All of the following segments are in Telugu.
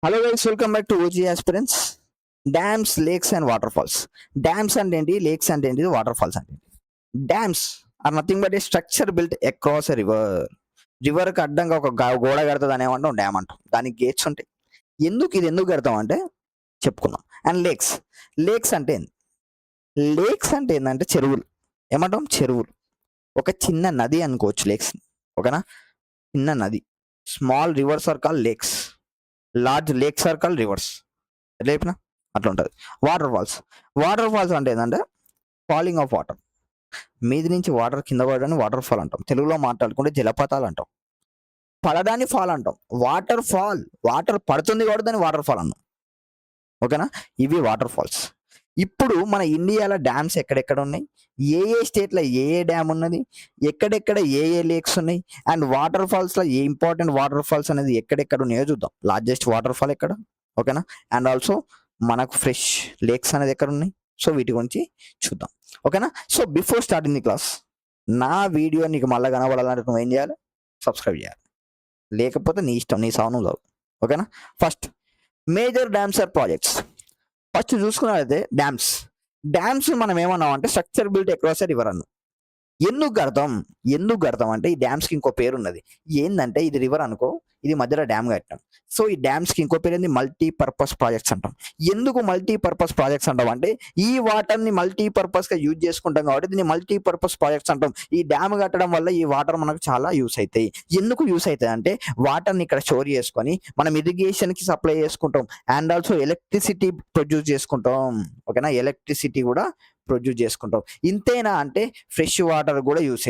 Hello guys, welcome back to OG aspirants. Dams, lakes and waterfalls. Dams అంటే ఏంటి, లేక్స్ అంటే ఏంటి, వాటర్ ఫాల్స్ అంటే ఏంటి? Dams are nothing but a structure built across a river. రివర్కి అడ్డంగా ఒక గోడ కడుతుంది అని ఏమంటాం, డ్యామ్ అంటాం. దానికి గేట్స్ ఉంటాయి. ఎందుకు కడతాం అంటే చెప్పుకుందాం. అండ్ లేక్స్, లేక్స్ అంటే ఏంది? లేక్స్ అంటే ఏంటంటే చెరువులు. ఏమంటాం? చెరువులు. ఒక చిన్న నది అనుకోవచ్చు లేక్స్, ఓకేనా? చిన్న నది. Small rivers are call lakes, large lakes are call rivers. లేపిన అట్లా ఉంటుంది. వాటర్ ఫాల్స్, వాటర్ ఫాల్స్ అంటే ఏంటంటే ఫాలింగ్ ఆఫ్ వాటర్. మీది నుంచి వాటర్ కింద పడడాన్ని వాటర్ ఫాల్ అంటాం. తెలుగులో మాట్లాడుకుంటే జలపాతాలు అంటాం. పడడాన్ని ఫాల్ అంటాం. వాటర్ ఫాల్, వాటర్ పడుతుంది కూడా దాన్ని వాటర్ ఫాల్ అన్నాం, ఓకేనా? ఇవి వాటర్ ఫాల్స్. ఇప్పుడు మన ఇండియాలో డ్యామ్స్ ఎక్కడెక్కడ ఉన్నాయి, ఏ ఏ స్టేట్లో ఏ ఏ డ్యామ్ ఉన్నది, ఎక్కడెక్కడ ఏ ఏ లేక్స్ ఉన్నాయి, అండ్ వాటర్ ఫాల్స్లో ఏ ఇంపార్టెంట్ వాటర్ ఫాల్స్ అనేది ఎక్కడెక్కడ ఉన్నాయో చూద్దాం. లార్జెస్ట్ వాటర్ ఫాల్ ఎక్కడ, ఓకేనా? అండ్ ఆల్సో మనకు ఫ్రెష్ లేక్స్ అనేది ఎక్కడ ఉన్నాయి, సో వీటి గురించి చూద్దాం, ఓకేనా? So before starting the class, నా వీడియో నీకు మళ్ళీ కనబడాలంటే నువ్వు ఏం చేయాలి? సబ్స్క్రైబ్ చేయాలి. లేకపోతే నీ ఇష్టం, నీ సౌండ్ చదువు, ఓకేనా? First, major dams or projects. First చూసుకున్నట్లయితే డ్యామ్స్. డ్యామ్స్ మనం ఏమన్నాం అంటే structure built across a river అన్నాం. ఎందుకు కడతాం అంటే ఈ డ్యామ్స్కి ఇంకో పేరు ఉన్నది. ఏంటంటే ఇది రివర్ అనుకో, ఇది మధ్యలో డ్యామ్ కట్టాం. సో ఈ డ్యామ్స్కి ఇంకో పేరు ఏంది? మల్టీపర్పస్ ప్రాజెక్ట్స్ అంటాం. ఎందుకు మల్టీపర్పస్ ప్రాజెక్ట్స్ అంటాం అంటే ఈ వాటర్ని మల్టీపర్పస్గా యూజ్ చేసుకుంటాం కాబట్టి దీన్ని మల్టీపర్పస్ ప్రాజెక్ట్స్ అంటాం. ఈ డ్యామ్ కట్టడం వల్ల ఈ వాటర్ మనకు చాలా యూస్ అవుతాయి. ఎందుకు యూస్ అవుతాయి అంటే వాటర్ని ఇక్కడ స్టోర్ చేసుకొని మనం ఇరిగేషన్కి సప్లై చేసుకుంటాం, అండ్ ఆల్సో ఎలక్ట్రిసిటీ ప్రొడ్యూస్ చేసుకుంటాం, ఓకేనా? ఎలక్ట్రిసిటీ కూడా ప్రొడ్యూస్ చేసుకుంటాం. ఇంతేనా అంటే ఫ్రెష్ వాటర్ కూడా యూస్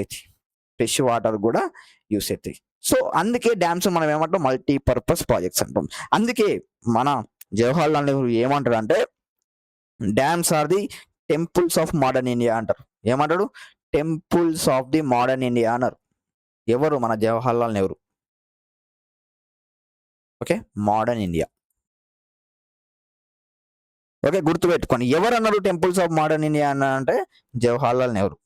అవుతాయి. సో అందుకే డ్యామ్స్ మనం ఏమంటాం? మల్టీపర్పస్ ప్రాజెక్ట్స్ అంటాం. అందుకే మన జవహర్లాల్ నెహ్రూ ఏమంటారు అంటే dams are the temples of modern India అంటారు. ఏమంటాడు? Temples of the modern India అన్నారు. ఎవరు? మన Jawaharlal Nehru. Okay, modern India. Okay, గుర్తుపెట్టుకోండి. ఎవరు అన్నారు టెంపుల్స్ ఆఫ్ మోడర్న్ ఇండియా అన్న అంటే జవహర్లాల్ నెహ్రూ,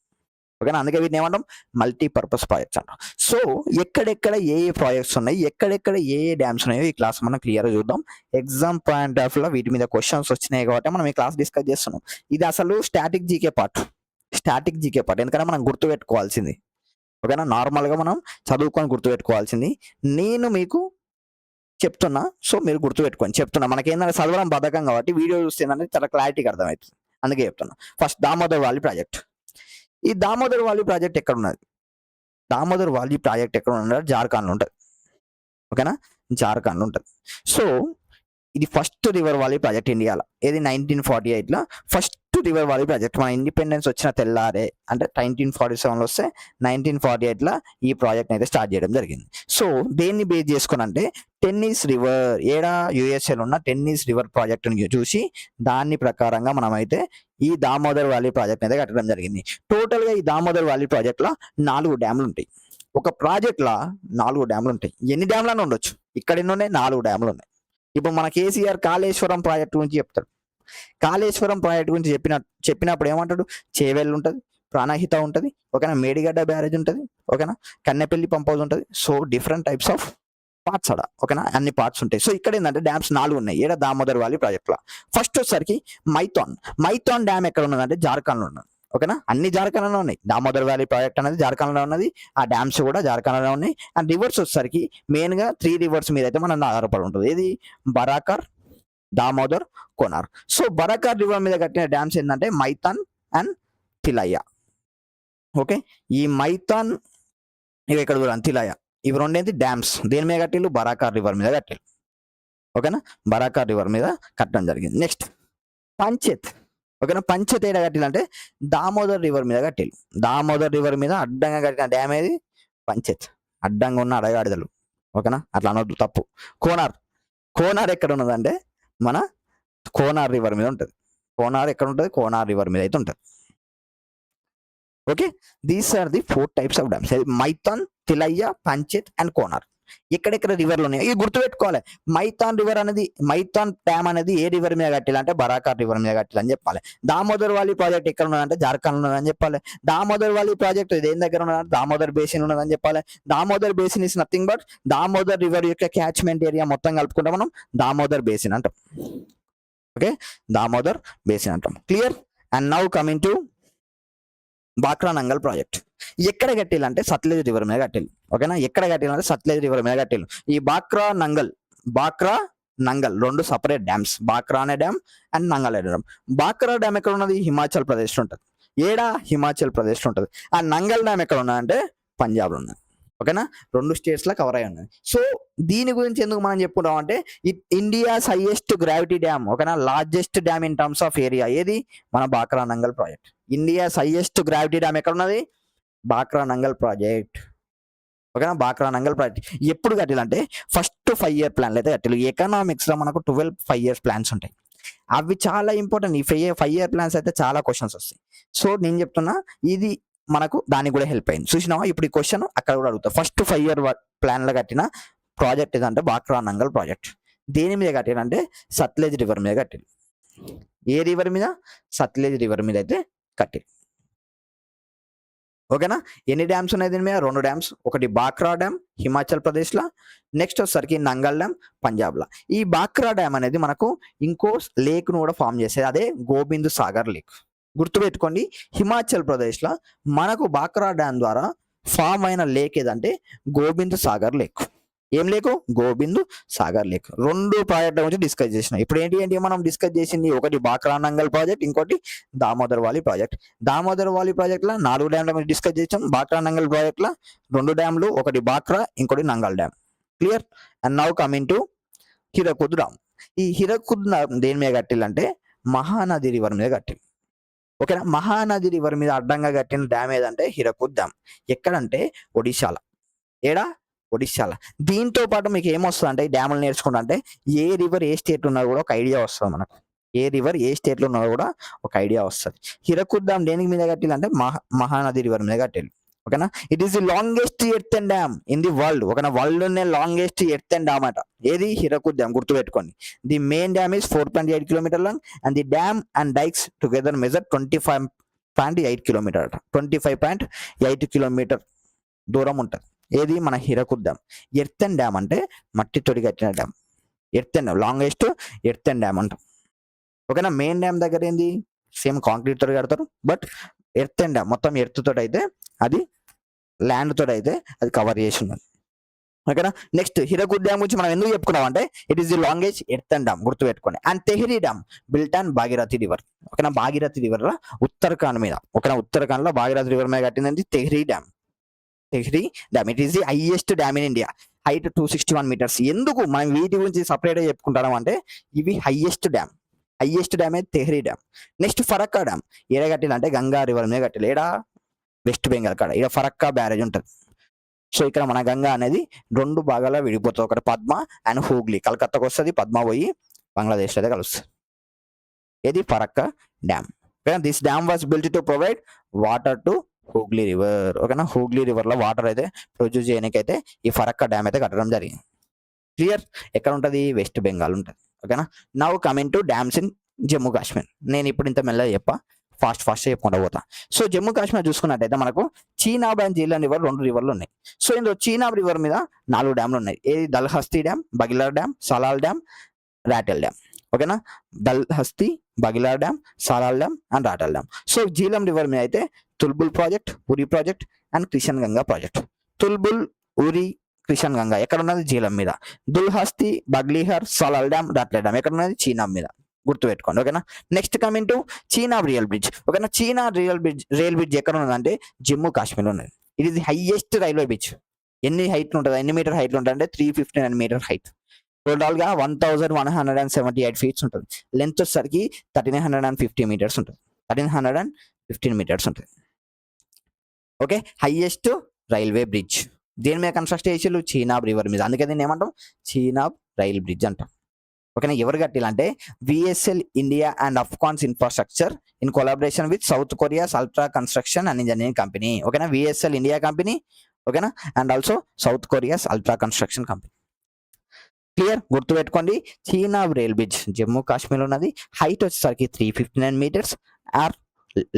ఓకేనా? అందుకే వీటిని ఏమంటాం? మల్టీపర్పస్ ప్రాజెక్ట్స్ అంటాం. సో ఎక్కడెక్కడ ఏ ఏ ప్రాజెక్ట్స్ ఉన్నాయి, ఎక్కడెక్కడ ఏ ఏ డ్యామ్స్ ఉన్నాయో ఈ క్లాస్ మనం క్లియర్గా చూద్దాం. ఎగ్జామ్ పాయింట్ ఆఫ్ లో వీటి మీద క్వశ్చన్స్ వచ్చినాయి కాబట్టి మనం ఈ క్లాస్ డిస్కస్ చేస్తున్నాం. ఇది అసలు స్టాటిక్ జీకే పార్ట్, ఎందుకంటే మనం గుర్తుపెట్టుకోవాల్సింది, ఓకేనా? నార్మల్గా మనం చదువుకొని గుర్తుపెట్టుకోవాల్సింది నేను మీకు చెప్తున్నా. సో మీరు గుర్తుపెట్టుకొని చెప్తున్నా. మనకేంటంటే చదవడం బద్ధకం కాబట్టి వీడియో చూస్తేందంటే చాలా క్లారిటీగా అర్థమవుతుంది, అందుకే చెప్తున్నా. First Damodar valley project. ఈ దామోదర్ వ్యాలీ ప్రాజెక్ట్ ఎక్కడ ఉన్నది? దామోదర్ వ్యాలీ ప్రాజెక్ట్ ఎక్కడ ఉన్నది? జార్ఖండ్లో ఉంటుంది, ఓకేనా? జార్ఖండ్లో ఉంటుంది. సో ఇది ఫస్ట్ రివర్ వ్యాలీ ప్రాజెక్ట్ ఇండియాలో. ఇది 1948లో ఫస్ట్ రివర్ వ్యాలీ ప్రాజెక్ట్. మన ఇండిపెండెన్స్ వచ్చిన తెల్లారే అంటే 1947లో వస్తే 1948లో ఈ ప్రాజెక్ట్ అయితే స్టార్ట్ చేయడం జరిగింది. సో దేన్ని బేస్ చేసుకుని అంటే టెన్నిస్ రివర్, ఏడా యుఎస్ఏలో ఉన్న టెన్నిస్ రివర్ ప్రాజెక్ట్ని చూసి దాని ప్రకారంగా మనమైతే ఈ దామోదర్ వ్యాలీ ప్రాజెక్ట్ అయితే కట్టడం జరిగింది. టోటల్గా ఈ దామోదర్ వ్యాలీ ప్రాజెక్ట్లో 4 డ్యాములు ఉంటాయి. ఒక ప్రాజెక్ట్లో 4 డ్యాములు ఉంటాయి. ఎన్ని డ్యాములను ఉండొచ్చు? ఇక్కడ ఎన్ని ఉన్నాయి? 4 డ్యాములు ఉన్నాయి. ఇప్పుడు మన కేసీఆర్ కాళేశ్వరం ప్రాజెక్టు గురించి చెప్తాడు. కాళేశ్వరం ప్రాజెక్టు గురించి చెప్పినప్పుడు ఏమంటాడు? చేవెళ్ళు ఉంటుంది, ప్రాణహిత ఉంటుంది, ఓకేనా? మేడిగడ్డ బ్యారేజ్ ఉంటుంది, ఓకేనా? కన్నెపల్లి పంప్ హౌస్ ఉంటుంది. So different types of parts అడ, ఓకేనా? అన్ని పార్ట్స్ ఉంటాయి. సో ఇక్కడ ఏంటంటే డ్యామ్స్ 4 ఉన్నాయి ఏడా దామోదర్ వ్యాలీ ప్రాజెక్ట్లో. ఫస్ట్ వచ్చేసరికి మైథాన్ డ్యామ్ ఎక్కడ ఉన్నదంటే జార్ఖండ్లో ఉన్నది, ఓకేనా? అన్ని జార్ఖండ్లో ఉన్నాయి. దామోదర్ వ్యాలీ ప్రాజెక్ట్ అనేది జార్ఖండ్లో ఉన్నది, ఆ డ్యామ్స్ కూడా జార్ఖండ్లో ఉన్నాయి. అండ్ రివర్స్ వచ్చేసరికి మెయిన్గా 3 రివర్స్ మీద అయితే మనం ఆధారపడి ఉంటుంది. ఏది? బరాకర్, దామోదర్, కోనార్. సో బరాకర్ రివర్ మీద కట్టిన డ్యామ్స్ ఏంటంటే మైథాన్ అండ్ తిలయ్య. ఓకే, ఈ మైథాన్ ఇవి ఇక్కడ చూడండి, తిలయ్య, ఇవి రెండేంటి డ్యామ్స్. దేని మీద కట్టిల్లు? బరాకర్ రివర్ మీద కట్టిల్లు, ఓకేనా? బరాకర్ రివర్ మీద కట్టడం జరిగింది. నెక్స్ట్ పంచేత్, ఓకేనా? పంచేత్ ఏడా కట్టిలంటే దామోదర్ రివర్ మీద కట్టిల్లు. దామోదర్ రివర్ మీద అడ్డంగా కట్టిన డ్యామ్ ఏది? పంచేత్. అడ్డంగా ఉన్న అడగాడిదలు, ఓకేనా? అట్లా అనొద్దు, తప్పు. కోనార్ ఎక్కడ ఉన్నదంటే మన కోనార్ రివర్ మీద ఉంటుంది. కోనార్ ఎక్కడ ఉంటుంది? కోనార్ రివర్ మీద అయితే ఉంటుంది. Okay, these are the 4 types of dams: Maithon, Tilaiya, Panchet and Konar. ఎక్కడెక్కడ రివర్లు ఉన్నాయి ఇది గుర్తుపెట్టుకోవాలి. మైథాన్ డ్యామ్ అనేది ఏ రివర్ మీద కట్టాలి అంటే బరాకార్ రివర్ మీద కట్టాలి అని చెప్పాలి. దామోదర్ వ్యాలీ ప్రాజెక్ట్ ఎక్కడ ఉన్నదంటే జార్ఖండ్ ఉన్నదని చెప్పాలి. దామోదర్ వ్యాలీ ప్రాజెక్ట్ దేని దగ్గర ఉన్నదంటే దామోదర్ బేసిన్ ఉన్నదని చెప్పాలి. Damodar basin is nothing but Damodar river యొక్క క్యాచ్మెంట్ ఏరియా మొత్తం కలుపుకుంటే మనం దామోదర్ బేసిన్ అంటాం. ఓకే, దామోదర్ బేసిన్ అంటాం. Clear. And now coming to Bhakra Nangal project. ఎక్కడ కట్టిల్లంటే సట్లెజ్ రివర్ మీద కట్టిల్లు. ఓకేనా, ఎక్కడ కట్టిల్లంటే సట్లెజ్ రివర్ మీద కట్టిల్లు. ఈ బాక్రా నంగల్ రెండు సపరేట్ డ్యామ్స్, బాక్రా అనే డ్యామ్ అండ్ నంగల్ అనే డ్యామ్. బాక్రా డ్యామ్ ఎక్కడ ఉన్నది? హిమాచల్ ప్రదేశ్ లో ఉంటుంది. హిమాచల్ ప్రదేశ్ లో ఉంటుంది. ఆ నంగల్ డ్యామ్ ఎక్కడ ఉన్నదంటే పంజాబ్ లో ఉన్నది. ఓకేనా, 2 స్టేట్స్ లో కవర్ అయి ఉన్నది. సో దీని గురించి ఎందుకు మనం చెప్పుకుంటాం అంటే ఇండియాస్ హైయెస్ట్ గ్రావిటీ డ్యామ్, ఓకేనా, largest dam in terms of area ఏది? మన Bhakra Nangal project. India's highest gravity dam ఎక్కడ ఉన్నది? బాక్రా నంగల్ ప్రాజెక్ట్. ఓకేనా, బాక్రా నంగల్ ప్రాజెక్ట్ ఎప్పుడు కట్టాలంటే ఫస్ట్ 5 year ప్లాన్లు అయితే కట్టాలి. ఎకనామిక్స్ లో మనకు 12 5 years ప్లాన్స్ ఉంటాయి. అవి చాలా ఇంపార్టెంట్. ఈ 5 year ప్లాన్స్ అయితే చాలా క్వశ్చన్స్ వస్తాయి. సో నేను చెప్తున్నా ఇది మనకు దానికి కూడా హెల్ప్ అయింది. చూసినావా, ఇప్పుడు ఈ క్వశ్చన్ అక్కడ కూడా అడుగుతా. ఫస్ట్ 5 year ప్లాన్లో కట్టిన ప్రాజెక్ట్ ఏదంటే బాక్రా నంగల్ ప్రాజెక్ట్. దేని మీద కట్టారంటే సట్లెజ్ రివర్ మీద కట్టారు. ఏ రివర్ మీద? సట్లెజ్ రివర్ మీద అయితే కట్టారు. ఓకేనా, ఎన్ని డ్యామ్స్ ఉన్నాయి దీని మీద? 2 డ్యామ్స్. ఒకటి బాక్రా డ్యామ్ హిమాచల్ ప్రదేశ్లో, నెక్స్ట్ వచ్చేసరికి నంగల్ డ్యామ్ పంజాబ్లో. ఈ బాక్రా డ్యామ్ అనేది మనకు ఇంకో లేక్ను కూడా ఫామ్ చేసేది, అదే గోబింద్ సాగర్ లేక్. గుర్తుపెట్టుకోండి, హిమాచల్ ప్రదేశ్లో మనకు బాక్రా డ్యామ్ ద్వారా ఫామ్ అయిన లేక్ ఏదంటే గోబింద్ సాగర్ లేక్. ఏం లేకు? గోబింద్ సాగర్ లేక్. 2 ప్రాజెక్టుల గురించి డిస్కస్ చేసినాం. ఇప్పుడు ఏంటి మనం డిస్కస్ చేసింది? ఒకటి బాక్రా నంగల్ ప్రాజెక్ట్, ఇంకోటి Damodar valley project. Damodar valley ప్రాజెక్ట్లో 4 డ్యామ్ల గురించి డిస్కస్ చేసాం. బాక్రా నంగల్ ప్రాజెక్ట్లో 2 డ్యామ్లు, ఒకటి బాక్రా ఇంకోటి Nangal dam. Clear. And now coming to Hirakud dam. ఈ హిరకుద్ దేని మీద కట్టిల్లంటే మహానది రివర్ మీద కట్టిల్లు. ఓకేనా, మహానది రివర్ మీద అడ్డంగా కట్టిన డ్యామ్ ఏదంటే హిరకుద్ డ్యామ్. ఎక్కడంటే ఒడిశాల. ఒడిశాల. దీంతో పాటు మీకు ఏమొస్తుంది అంటే డ్యాములు నేర్చుకుంటా అంటే ఏ రివర్ ఏ స్టేట్ ఉన్నదో కూడా ఒక ఐడియా వస్తుంది మనకు. ఏ రివర్ ఏ స్టేట్ లో ఉన్నదో కూడా ఒక ఐడియా వస్తుంది. హిరకుద్ డ్యామ్ దేనికి మీద కట్టిల్లు అంటే మహానది రివర్ మీద కట్టిల్లు. ఓకేనా, it is the longest earth dam in the world. ఓకేనా, వరల్డ్ లోనే లాంగెస్ట్ ఎర్త్ డ్యామ్ అట. ఏది? హిరకుద్ డ్యామ్. గుర్తుపెట్టుకోండి. The main dam is 4.8 km long and the dam and dikes together measure 25.8 km అట. 25.8 km దూరం ఉంటుంది. ఏది? మన హిరకుద్ డ్యామ్. ఎర్తన్ డ్యామ్ అంటే మట్టితోటి కట్టిన dam. Earthen dam, longest earthen dam అంటాం. ఓకేనా, మెయిన్ డ్యామ్ దగ్గర ఏంది? సేమ్ కాంక్రీట్ తోటి కడతారు. బట్ ఎర్తన్ డ్యామ్ మొత్తం ఎర్త్ తోటి అయితే, అది ల్యాండ్ తోటి అయితే అది కవర్ చేసి ఉన్నది. ఓకేనా, నెక్స్ట్ హిరకుద్ డ్యామ్ గురించి మనం ఎందుకు చెప్పుకున్నాం అంటే it is the longest earthen dam. గుర్తుపెట్టుకోండి. And Tehri dam built on Bhagirathi river. ఓకేనా, భాగీరథి రివర్ ఉత్తరాఖండ్ మీద. ఓకేనా, ఉత్తరాఖండ్ లో భాగీరథి రివర్ మీద కట్టింది Tehri dam. It is the highest dam in India. Height 261 meters. ఎందుకు మనం వీటి గురించి సపరేట్ గా చెప్పుకుంటాం అంటే ఇవి హైయెస్ట్ డ్యామ్ అయితే Tehri dam. Next Farakka dam. ఏడ కట్టిందంటే గంగా రివర్ మీద కట్టిల్లు. ఏడా? వెస్ట్ బెంగాల్ కాడ. ఇక్కడ ఫరక్కా బ్యారేజ్ ఉంటుంది. సో ఇక్కడ మన గంగా అనేది 2 భాగాల్లో విడిపోతుంది. ఒకటి పద్మ అండ్ హూగ్లీ. కలకత్తాకు వస్తుంది, పద్మ పోయి బంగ్లాదేశ్ అయితే కలుస్తుంది. ఏది? Farakka dam. This dam was built to provide water to Hooghly river. ఓకేనా, హూగ్లీ రివర్ లో వాటర్ అయితే ప్రొడ్యూస్ చేయడానికైతే ఈ ఫరక్కా డ్యామ్ అయితే కట్టడం జరిగింది. క్లియర్. ఎక్కడ ఉంటుంది? వెస్ట్ బెంగాల్ ఉంటుంది. ఓకేనా, now coming to dams in Jammu Kashmir. నేను ఇప్పుడు ఇంత మెల్లగా చెప్పా, ఫాస్ట్ చెప్పుకుంటూ పోతా. సో జమ్మూ కాశ్మీర్ చూసుకున్నట్టయితే మనకు చీనాబ్ అండ్ జీలం రివర్ 2 రివర్లు ఉన్నాయి. సో ఇందులో చీనాబ్ రివర్ మీద 4 డ్యామ్లు ఉన్నాయి. ఏది? Dulhasti dam, Baglihar dam, Salal dam, Ratle dam. ఓకేనా, Dulhasti, Baglihar dam, Salal dam and Ratle dam. So Jhelum river మీద అయితే Tulbul project, Uri project and Kishan Ganga project. Tulbul, Uri, Kishan Ganga ఎక్కడ ఉన్నది? జీలం మీద. దుల్హస్తి, బగ్లీహర్, సలాల్ డ్యామ్, రాటెల్ డ్యామ్ ఎక్కడ ఉన్నది? చీనాబ్ మీద. గుర్తుపెట్టుకోండి. ఓకేనా, next coming to Chenab rail bridge. ఓకేనా, చీనాబ్ రియల్ బ్రిడ్జ్ ఎక్కడ ఉన్నదంటే జమ్మూ కాశ్మీర్ ఉన్నది. ఇది ది హైయెస్ట్ రైల్వే బ్రిడ్జ్. ఎన్ని హైట్ ఉంటుంది? ఎన్ని మీటర్ హైట్ ఉంటుంది అంటే 359 meter హైట్. టోటల్ గా 1178 feet ఉంటుంది. లెంత్ వచ్చేసరికి 1350 meters ఉంటుంది. 1315 meters ఉంటుంది. Okay, highest railway bridge. దేని మీద కన్స్ట్రక్ట్ చేసేళ్ళు? చీనాబ్ రివర్ మీద. అందుకే దీన్ని ఏమంటాం? చీనాబ్ రైల్ బ్రిడ్జ్ అంటాం. ఓకేనా, ఎవరు కట్టిలంటే VSL India and Afcons Infrastructure in collaboration with South Korea's Ultra Construction and Engineering Company. ఓకేనా, VSL ఇండియా కంపెనీ, ఓకేనా. And also South Korea's Ultra Construction company. Clear, గుర్తుపెట్టుకోండి. చీనా రైల్ బ్రిడ్జ్ జమ్మూ కాశ్మీర్ ఉన్నది. హైట్ వచ్చేసరికి 359 మీటర్స్ ఆర్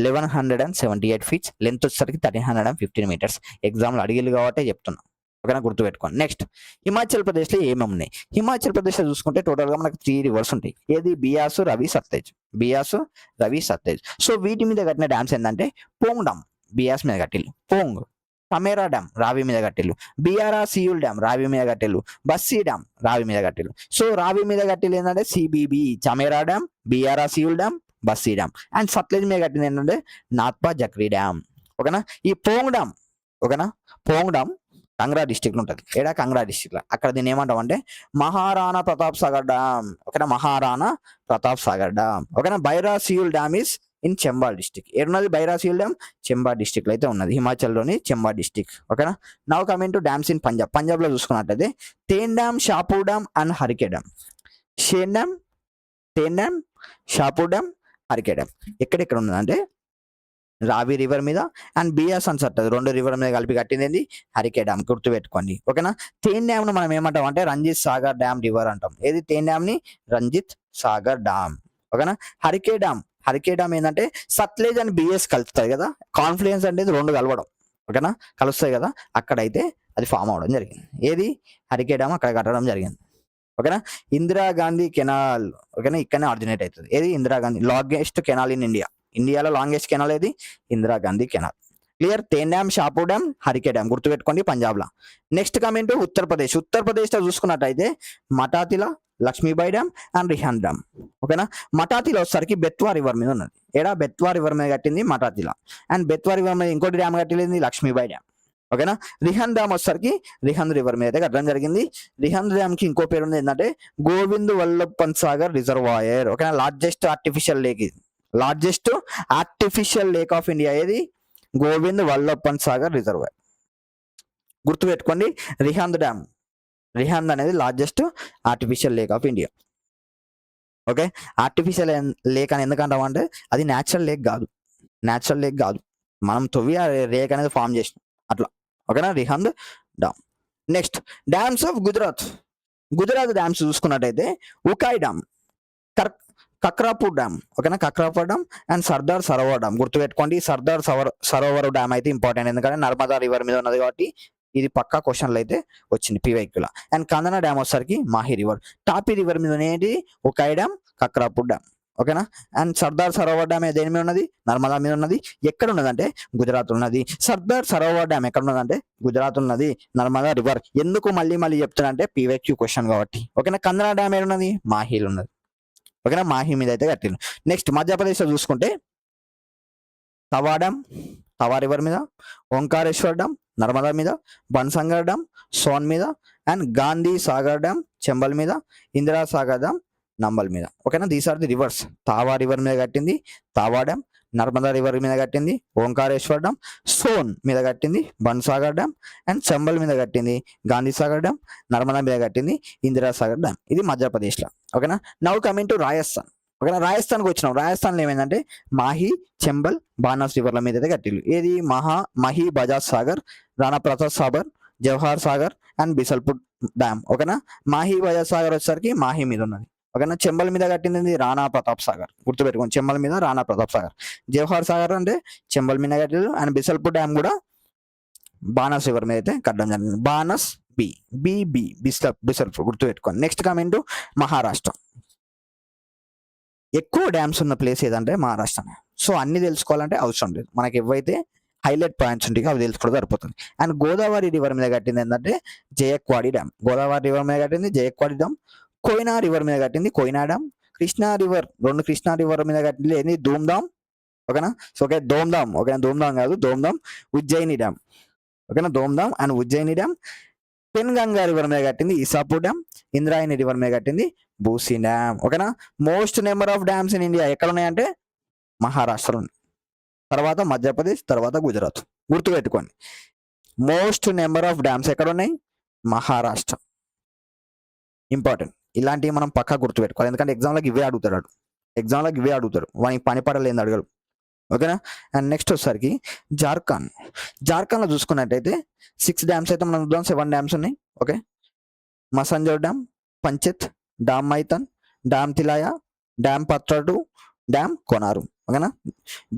1178 ఫీట్స్. లెంత్ వచ్చేసరికి 1315 మీటర్స్. ఎగ్జామ్లో అడిగిలు కాబట్టి చెప్తున్నా. ఓకేనా, గుర్తుపెట్టుకోండి. నెక్స్ట్ హిమాచల్ ప్రదేశ్లో ఏమేమి ఉన్నాయి? హిమాచల్ ప్రదేశ్లో చూసుకుంటే టోటల్గా మనకు 3 రివర్స్ ఉంటాయి. ఏది? బియాస్, రవి, సత్లెజ్. బియాస్, రవి, సత్లెజ్. సో వీటి మీద కట్టిన డ్యామ్స్ ఏంటంటే పోంగ్ డామ్ బియాస్ మీద కట్టిల్లు, పోంగ్. సమేరా డ్యామ్ రావి మీద కట్టిల్లు, బిఆర్ఆ సియూల్ డ్యామ్ రావి మీద కట్టిల్లు, బస్సీ డ్యామ్ రావి మీద కట్టిల్లు. సో రావి మీద కట్టిల్లు ఏంటంటే సిబిబి Chamera dam, Baira Siul dam, Bassi dam. And Satluj మీద కట్టింది ఏంటంటే నాథ్పా జక్రీ డ్యామ్. ఓకేనా. ఈ పోంగ్ డ్యామ్, ఓకేనా, పోంగ్ డ్యామ్ కంగ్రా డిస్టిక్లో ఉంటుంది. ఏడా? కంగ్రా డిస్టిక్లో. అక్కడ దీన్ని ఏమంటాం అంటే మహారాణా ప్రతాప్ సాగర్ డ్యామ్. ఓకేనా, మహారాణా ప్రతాప్ సాగర్ డ్యామ్. ఓకేనా. Baira Siul dam is in Chambal district. ఏడున్నది? బైరా సియూల్ డ్యామ్ చంబా డిస్టిక్లో అయితే ఉన్నది, హిమాచల్లోని చంబా డిస్టిక్. ఓకేనా. Now coming to dams in Punjab. పంజాబ్లో చూసుకున్నట్లయితే Thein dam, Shahpur dam and Harike dam. Thein dam, Thein dam, Shahpur dam, Harike dam. ఎక్కడెక్కడ ఉన్నదంటే రావి రివర్ మీద అండ్ బియాస్ అని ఉంటుంది, 2 రివర్ మీద కలిపి కట్టింది హరికే డ్యామ్. గుర్తుపెట్టుకోండి. ఓకేనా. తేన్ డ్యామ్ ను మనం ఏమంటాం అంటే రంజిత్ సాగర్ డ్యామ్ రివర్ అంటాం. ఏది? తేన్ డ్యామ్ ని రంజిత్ సాగర్ డ్యామ్. ఓకేనా. హరికే డ్యామ్, హరికే డ్యామ్ ఏంటంటే సత్లేజ్ అండ్ బిఎస్ కలుస్తాయి కదా, కాన్ఫ్లుయెన్స్ అనేది 2 కలవడం. ఓకేనా, కలుస్తాయి కదా, అక్కడైతే అది ఫామ్ అవడం జరిగింది. ఏది? హరికే డ్యామ్ అక్కడ కట్టడం జరిగింది. ఓకేనా. ఇందిరాగాంధీ కెనాల్, ఓకేనా, ఇక్కడనే ఆరిజినేట్ అవుతుంది. ఏది? Indira Gandhi longest canal in India. ఇండియాలో లాంగెస్ట్ కెనాల్ ఏది? Indira Gandhi canal. Clear. Tan dam, Shahpur dam, Harike dam గుర్తుపెట్టుకోండి పంజాబ్లో. Next coming to Uttar Pradesh. ఉత్తరప్రదేశ్లో చూసుకున్నట్టయితే మటాతిలా, Lakshmibai dam and Rehan dam. ఓకేనా. మటాతిలో వచ్చేసరికి బెత్వా రివర్ మీద ఉన్నది. ఏడా? బెత్వా రివర్ మీద కట్టింది మటాతిలా. అండ్ బెత్వా రివర్ మీద ఇంకోటి డ్యామ్ కట్టింది లక్ష్మీబాయి డ్యామ్. ఓకేనా. రిహన్ డ్యామ్ వచ్చేసరికి రిహన్ రివర్ మీద అయితే కట్టడం జరిగింది. రిహన్ డ్యామ్ కి ఇంకో పేరు ఉంది ఏంటంటే గోవింద్ వల్లభ్ పంత్ సాగర్ రిజర్వాయర్. ఓకేనా. లార్జెస్ట్ ఆర్టిఫిషియల్ లేక్ ఇది, largest artificial lake of India. ఏది? గోవింద్ వల్లభ్ పంత్ సాగర్ రిజర్వాయర్. గుర్తుపెట్టుకోండి. రిహాంద్ డ్యామ్, రిహాంద్ అనేది largest artificial lake of India. Okay. Artificial lake అని ఎందుకంటాం అంటే అది న్యాచురల్ లేక్ కాదు, న్యాచురల్ లేక్ కాదు, మనం తవ్వి ఆ లేక్ అనేది ఫామ్ చేసినాం అట్లా. ఓకేనా. Rihand dam. Next dams of Gujarat. Gujarat dams చూసుకున్నట్టయితే ఉకాయ్ డ్యామ్, కక్రాపూర్ డ్యామ్. ఓకేనా. Kakrapar dam and Sardar Sarovar dam. గుర్తుపెట్టుకోండి. సర్దార్ సరోవర్ డ్యామ్ అయితే ఇంపార్టెంట్, ఎందుకంటే నర్మదా రివర్ మీద ఉన్నది కాబట్టి ఇది పక్కా క్వశ్చన్లు అయితే వచ్చింది పీవైక్యూలో. అండ్ కందనా డ్యామ్ వచ్చేసరికి మాహి రివర్. తాపీ రివర్ మీద ఏంటి? ఉకాయ్ డ్యామ్, కక్రాపూర్ డ్యామ్. ఓకేనా. అండ్ సర్దార్ సరోవర్ డ్యామ్ దేని మీద ఉన్నది? నర్మదా మీద ఉన్నది. ఎక్కడ ఉన్నదంటే గుజరాత్ ఉన్నది. సర్దార్ సరోవర్ డ్యామ్ ఎక్కడ ఉన్నదంటే గుజరాత్ ఉన్నది, నర్మదా రివర్. ఎందుకు మళ్ళీ మళ్ళీ చెప్తున్నా అంటే పీవైక్యూ క్వశ్చన్ కాబట్టి. ఓకేనా. కందనా డ్యామ్ ఏడు ఉన్నది? మాహిల్ ఉన్నది. ఓకేనా. మాహి మీద అయితే కట్టిండు. నెక్స్ట్ మధ్యప్రదేశ్లో చూసుకుంటే తవా డ్యామ్, తవా రివర్ మీద, ఓంకారేశ్వర్ డ్యామ్ నర్మదా మీద, బన్సంగర్ డ్యామ్ సోన్ మీద, అండ్ గాంధీ సాగర్ డ్యామ్ చెంబల్ మీద, ఇందిరా సాగర్ డ్యామ్ నంబల్ మీద. ఓకేనా. These are the rivers. Tawa river మీద కట్టింది తావా డ్యామ్, నర్మదా రివర్ మీద కట్టింది ఓంకారేశ్వర్ డ్యామ్, సోన్ మీద కట్టింది బన్సాగర్ డ్యామ్, అండ్ చంబల్ మీద కట్టింది గాంధీ సాగర్ డ్యామ్, నర్మదా మీద కట్టింది ఇందిరా సాగర్ డ్యామ్. ఇది మధ్యప్రదేశ్లో. ఓకేనా. Now coming to Rajasthan. ఓకేనా. రాజస్థాన్కి వచ్చినాం. రాజస్థాన్లో ఏమైందంటే మాహి, చెంబల్, బానస్ రివర్ల మీద అయితే కట్టిల్లు. ఏది? Mahi, Bajaj Sagar, Rana Pratap Sagar, Jawahar Sagar and Bisalpur dam. ఓకేనా. మాహి, బజాజ్ సాగర్ వచ్చేసరికి మాహి మీద ఉన్నది. ఓకేనా. చెంబల్ మీద కట్టింది రాణా ప్రతాప్ సాగర్. గుర్తుపెట్టుకోండి. చెంబల్ మీద రాణా ప్రతాప్ సాగర్. జవహర్ సాగర్ అంటే చెంబల్ మీద కట్టిల్లు. అండ్ బిసల్పూర్ డ్యామ్ కూడా బానస్ రివర్ మీద అయితే కట్టడం జరిగింది. బానస్ బి బిసల్పూర్. గుర్తుపెట్టుకోండి. Next coming to Maharashtra. ఎక్కువ డ్యామ్స్ ఉన్న ప్లేస్ ఏదంటే మహారాష్ట్రనే. సో అన్ని తెలుసుకోవాలంటే అవసరం లేదు, మనకి ఏవైతే హైలైట్ పాయింట్స్ ఉంటాయి అవి తెలుసుకోవడం సరిపోతుంది. అండ్ గోదావరి రివర్ మీద కట్టింది ఏంటంటే జయక్వాడి డ్యామ్. గోదావరి రివర్ మీద కట్టింది జయక్వాడి డ్యామ్. కోయినా రివర్ మీద కట్టింది Koyna dam. Krishna river, 2 Krishna river మీద కట్టింది ఏంది? ధూమ్ధామ్. ఓకేనా. So okay, Dhom dam. ఓకేనా. ధూమ్ధామ్ కాదు, ధూమ్ధామ్. ఉజ్జయిని డ్యామ్. ఓకేనా. Dhom dam and Ujjani dam. Penganga river మీద కట్టింది ఇసాపూర్ డ్యామ్. ఇంద్రాయణి రివర్ మీద కట్టింది బూసీ డ్యామ్. ఓకేనా. Most number of dams in India ఎక్కడ ఉన్నాయంటే మహారాష్ట్రలో ఉంది, తర్వాత మధ్యప్రదేశ్, తర్వాత గుజరాత్. గుర్తుపెట్టుకోండి. మోస్ట్ నెంబర్ ఆఫ్ డ్యామ్స్ ఎక్కడ ఉన్నాయి? మహారాష్ట్ర. ఇంపార్టెంట్. ఇలాంటివి మనం పక్కా గుర్తుపెట్టుకోవాలి, ఎందుకంటే ఎగ్జామ్లోకి ఇవే అడుగుతాడు, ఎగ్జామ్లోకి ఇవే అడుగుతాడు, వానికి పని పడలేదు అడగడు. ఓకేనా. అండ్ నెక్స్ట్ వచ్చేసరికి జార్ఖండ్లో చూసుకున్నట్టయితే 6 డ్యామ్స్ అయితే మనం చూద్దాం. 7 డ్యామ్స్ ఉన్నాయి. Okay, Massanjore dam, Panchet, dam Maithon, dam Tilaiya, dam Patratu, dam Konar. ఓకేనా.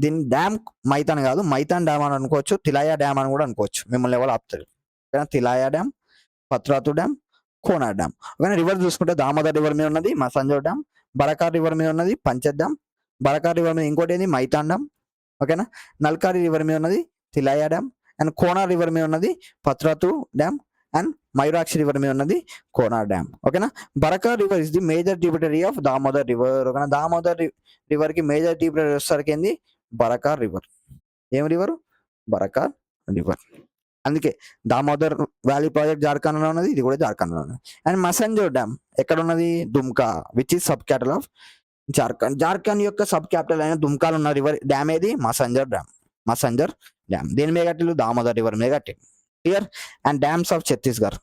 దీన్ని డ్యామ్ మైతాన్ కాదు, మైతాన్ డ్యామ్ అని అనుకోవచ్చు, తిలాయా డ్యామ్ అని కూడా అనుకోవచ్చు, మిమ్మల్ని ఎవరు ఆపుతారు. ఓకేనా. తిలాయా డ్యామ్, పత్రాతు డ్యామ్, కోనార్ డ్యామ్. ఓకేనా. రివర్ చూసుకుంటే దామోదర్ రివర్ మీద ఉన్నది మసంజర్ డ్యామ్, బరకార్ రివర్ మీద ఉన్నది పంచెత్ డ్యామ్, బరకార్ రివర్ మీద ఇంకోటి ఏంది మైతాన్ డ్యామ్. ఓకేనా. నల్కారి రివర్ మీద ఉన్నది Tilaiya dam, and Konar river మీద ఉన్నది Patratu dam, and Mayurakshi river మీద ఉన్నది కోనార్ డ్యామ్. ఓకేనా. Barakar river is the major tributary of Damodar river. ఓకేనా. దామోదర్ రివర్ కి మేజర్ ట్రిబ్యూటరీ వచ్చేసరికి ఏంది బరకార్ రివర్. ఏం రివర్? బరకార్ రివర్. అందుకే దామోదర్ వ్యాలీ ప్రాజెక్ట్ జార్ఖండ్లో ఉన్నది, ఇది కూడా జార్ఖండ్లో ఉన్నది. అండ్ మసంజర్ డ్యామ్ ఎక్కడ ఉన్నది? Dumka, which is sub capital of Jharkhand యొక్క సబ్ క్యాపిటల్ అయిన దుమ్కాలో ఉన్న రివర్ డ్యామ్ ఏది? మసంజర్ డ్యామ్. దేని మీద కట్టిలు? దామోదర్ రివర్ మీద కట్టిలు. Clear. And dams of Chhattisgarh.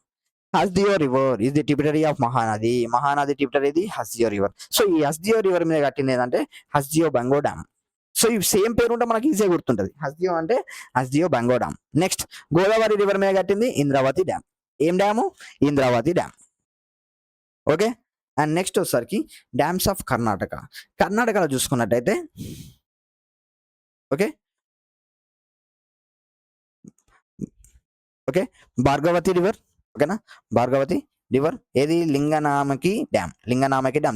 Hasdeo river is the tributary of Mahanadi tributary ఇది హస్దియో రివర్. సో ఈ హస్దియో రివర్ మీద కట్టింది ఏంటంటే హస్దియో బంగో డ్యామ్. సో ఈ సేమ్ పేరు ఉంటే మనకి ఈజీగా గుర్తుంటది. హస్దియో అంటే హస్దియో బంగో డ్యామ్. నెక్స్ట్ గోదావరి రివర్ మీద కట్టింది ఇంద్రావతి డ్యామ్. ఏం dam? Indravati dam. Okay. And next వచ్చేసరికి డ్యామ్స్ ఆఫ్ కర్ణాటకలో చూసుకున్నట్టయితే ఓకే భార్గవతి రివర్. ఓకేనా. భార్గవతి రివర్ ఏది? లింగనామకి డ్యామ్